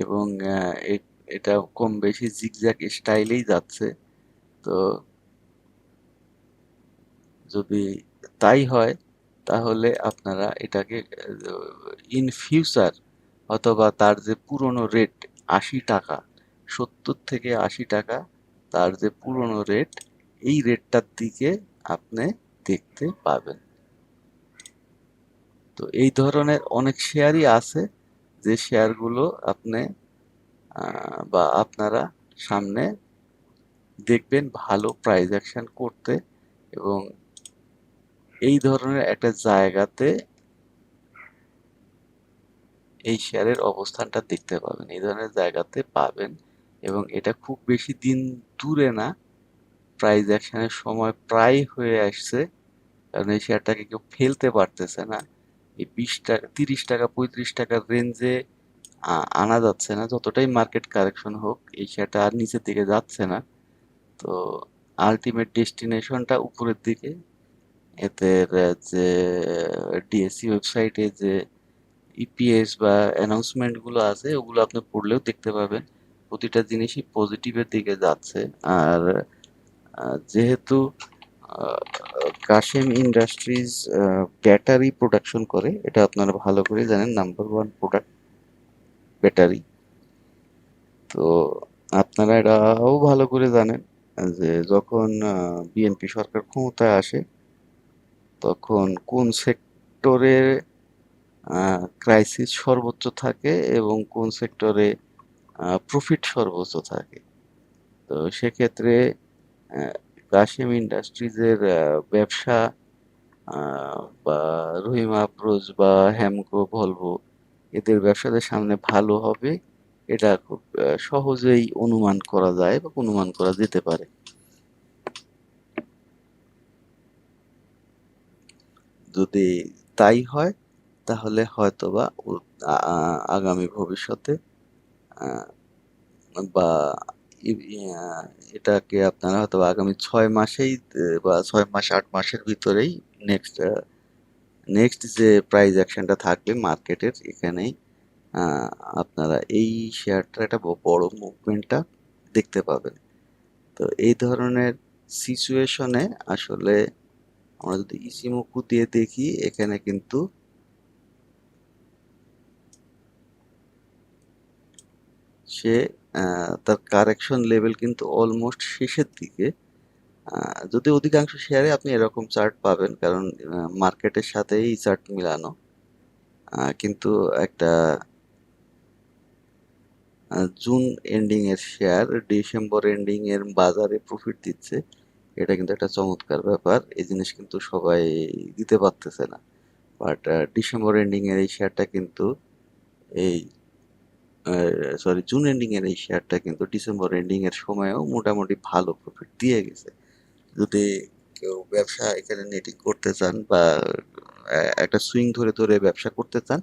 এবং এটা কম বেশি জিগজ্যাগ স্টাইলেই যাচ্ছে। তো যদি তাই হয় তাহলে আপনারা এটাকে ইন ফিউচার, অথবা তার যে পুরনো রেট ৮০ টাকা, ৭০ থেকে ৮০ টাকা তার যে পুরনো রেট, এই রেটটার দিকে আপনি দেখতে পাবেন। তো এই ধরনের অনেক শেয়ারই আছে যে শেয়ারগুলো আপনি বা আপনারা সামনে দেখবেন ভালো প্রাইস অ্যাকশন করতে, এবং এই ধরনের একটা জায়গাতে এই শেয়ারের অবস্থানটা দেখতে পাবেন, এই ধরনের জায়গাতে পাবেন। এবং এটা খুব বেশি দিন দূরে না, প্রাইস অ্যাকশনের সময় প্রায় হয়ে আসছে, কারণ এই শেয়ারটাকে কেউ ফেলতে পারতেছে না। এই 20 টাকা, 30 টাকা, 35 টাকার রেঞ্জে আনা যাচ্ছে না। যতটাই মার্কেট কারেকশন হোক, এই শেয়ারটা আর নিচের দিকে যাচ্ছে না। তো আলটিমেট ডেস্টিনেশনটা উপরের দিকে। এদের যে ডিএসসি ওয়েবসাইটে যে ইপিএস বা অ্যানাউন্সমেন্ট গুলো আছে, ওগুলো আপনি পড়লেও দেখতে পাবেন প্রতিটা জিনিসই পজিটিভের দিকে যাচ্ছে। আর যেহেতু আহ, কাশেম ইন্ডাস্ট্রিজ ব্যাটারি প্রোডাকশন করে, এটা আপনারা ভালো করে জানেন, নাম্বার ওয়ান প্রোডাক্ট ব্যাটারি। তো আপনারা এটাও ভালো করে জানেন যে যখন বিএনপি সরকার ক্ষমতায় আসে, তখন কোন সেক্টরে ক্রাইসিস সর্বোচ্চ থাকে এবং কোন সেক্টরে প্রফিট সর্বোচ্চ থাকে। তো সেক্ষেত্রে আহ, কাশিম ইন্ডাস্ট্রিজের ব্যবসা, বা রহিমা আফরোজ বা হ্যামকো, ভলভো, এদের ব্যবসাদের সামনে ভালো হবে, এটা খুব সহজেই অনুমান করা যায় বা অনুমান করা যেতে পারে। যদি তাই হয় তাহলে হয়তোবা আগামী ভবিষ্যতে আহ, বা এটাকে আপনারা হয়তো আগামী 6 মাসেই, বা 6 মাস 8 মাসের ভিতরেই নেক্সট নেক্সট যে প্রাইস অ্যাকশনটা থাকবে মার্কেটের, এখানেই আহ, আপনারা এই শেয়ারটা একটা বড় মুভমেন্টটা দেখতে পাবেন। তো এই ধরনের সিচুয়েশনে আসলে আমরা যদি ইসিমোকু দিয়ে দেখি, এখানে কিন্তু সে তার কারেকশন লেভেল কিন্তু অলমোস্ট শেষের দিকে। যদি অধিকাংশ শেয়ারে আপনি এরকম চার্ট পাবেন, কারণ মার্কেটের সাথে এই চার্ট মিলানো। কিন্তু একটা জুন এন্ডিং এর শেয়ার ডিসেম্বর এন্ডিং এর বাজারে প্রফিট দিচ্ছে, এটা কিন্তু একটা চমৎকার ব্যাপার। এই জিনিস কিন্তু সবাই দিতে পারতেছে না। বাট ডিসেম্বর এন্ডিং এর এই শেয়ারটা কিন্তু এই সরি, জুন এন্ডিং এর এই শেয়ারটা কিন্তু ডিসেম্বর এন্ডিং এর সময়ও মোটামুটি ভালো প্রফিট দিয়ে গেছে। যদি কেউ ব্যবসা এখানে নেটিং করতে চান, বা একটা সুইং ধরে ধরে ব্যবসা করতে চান,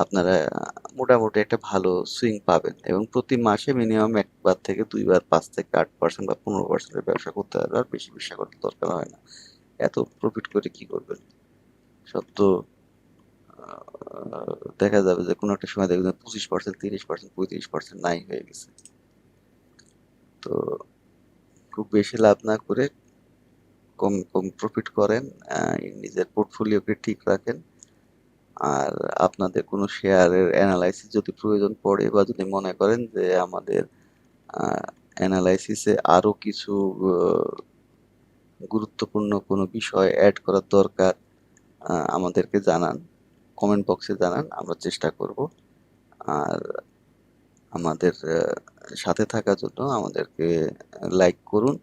আপনারা মোটামুটি একটা ভালো সুইং পাবেন, এবং প্রতি মাসে মিনিমাম একবার থেকে দুইবার 5 থেকে 8% বা 15%-এর ব্যবসা করতে হবে। আর বেশি ব্যবসা করতে দরকার হয় না। এত প্রফিট করে কি করবেন? সব তো দেখা যাবে যে কোনো একটা সময় দেখবেন 25%, 30%, 35% নাই হয়ে গেছে। তো খুব বেশি লাভ না করে কম কম প্রফিট করেন, নিজের পোর্টফোলিওকে ঠিক রাখেন। আর আপনাদের কোনো শেয়ারের অ্যানালাইসিস যদি প্রয়োজন পড়ে, বা যদি মনে করেন যে আমাদের অ্যানালাইসিসে আরো কিছু গুরুত্বপূর্ণ কোনো বিষয় অ্যাড করার দরকার, আমাদেরকে জানান, কমেন্ট বক্সে জানান, আমরা চেষ্টা করব। আর আমাদের সাথে থাকার জন্য আমাদেরকে লাইক করুন,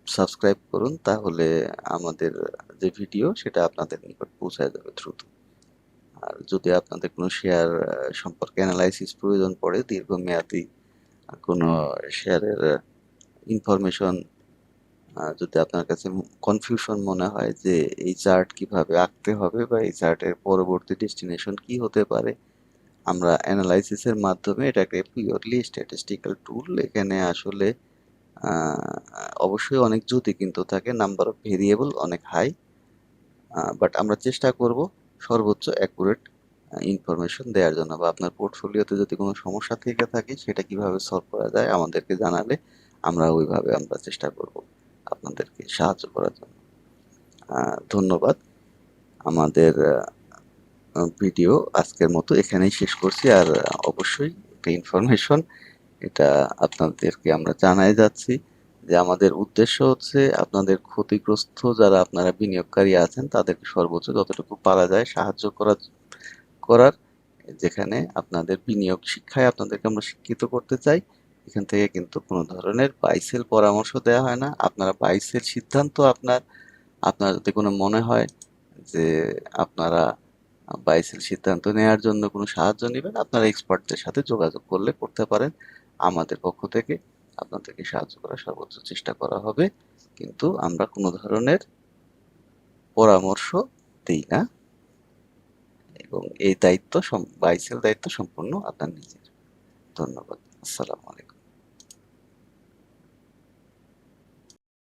সাবস্ক্রাইব করুন, তাহলে আমাদের যে ভিডিও সেটা আপনাদের নিকট পৌঁছায় যাবে দ্রুত। আর যদি আপনাদের কোনো শেয়ার সম্পর্কে অ্যানালাইসিস প্রয়োজন পড়ে, দীর্ঘমেয়াদী কোনো শেয়ারের ইনফরমেশন, যদি আপনার কাছে কনফিউশন মনে হয় যে এই চার্ট কিভাবে আঁকতে হবে, বা এই চার্টের পরবর্তী ডেস্টিনেশন কি হতে পারে, আমরা অ্যানালাইসিসের মাধ্যমে এটাকে পিওরলি স্ট্যাটিস্টিক্যাল টুল। এখানে আসলে অবশ্যই অনেক ঝুঁকি কিন্তু থাকে, নাম্বার অফ ভেরিয়েবল অনেক হাই, বাট আমরা চেষ্টা করব সর্বোচ্চ অ্যাকুরেট ইনফরমেশন দেওয়ার জন্য। বা আপনার পোর্টফোলিওতে যদি কোনো সমস্যা থেকে থাকে সেটা কিভাবে সলভ করা যায় আমাদেরকে জানালে আমরা চেষ্টা করব আপনাদেরকে সাহায্য করার জন্য। ধন্যবাদ। আমাদের ভিডিও আজকের মতো এখানেই শেষ করছি। আর অবশ্যই একটা ইনফরমেশন, এটা আপনাদেরকে আমরা জানাই যাচ্ছি যে আমাদের উদ্দেশ্য হচ্ছে আপনাদের ক্ষতিগ্রস্ত যারা আপনারা বিনিয়োগকারী আছেন তাদেরকে সর্বোচ্চ যতটুকু পারা যায় সাহায্য করার, যেখানে আপনাদের বিনিয়োগ শিক্ষায় আপনাদেরকে আমরা শিক্ষিত করতে চাই। এখান থেকে কিন্তু কোনো ধরনের বাই সেল পরামর্শ দেওয়া হয় না। আপনারা বাই সেল সিদ্ধান্ত আপনার যদি কোনো মনে হয় যে আপনারা বাই সেল সিদ্ধান্ত নেওয়ার জন্য কোনো সাহায্য নেবেন, আপনারা এক্সপার্টদের সাথে যোগাযোগ করলে করতে পারেন। আমাদের পক্ষ থেকে আপনাদেরকে সাহায্য করার সর্বোচ্চ চেষ্টা করা হবে, কিন্তু আমরা কোনো ধরনের পরামর্শ দিই না, এবং এই দায়িত্ব বাই সেল দায়িত্ব সম্পূর্ণ আপনার নিজের। ধন্যবাদ। আসসালামু আলাইকুম।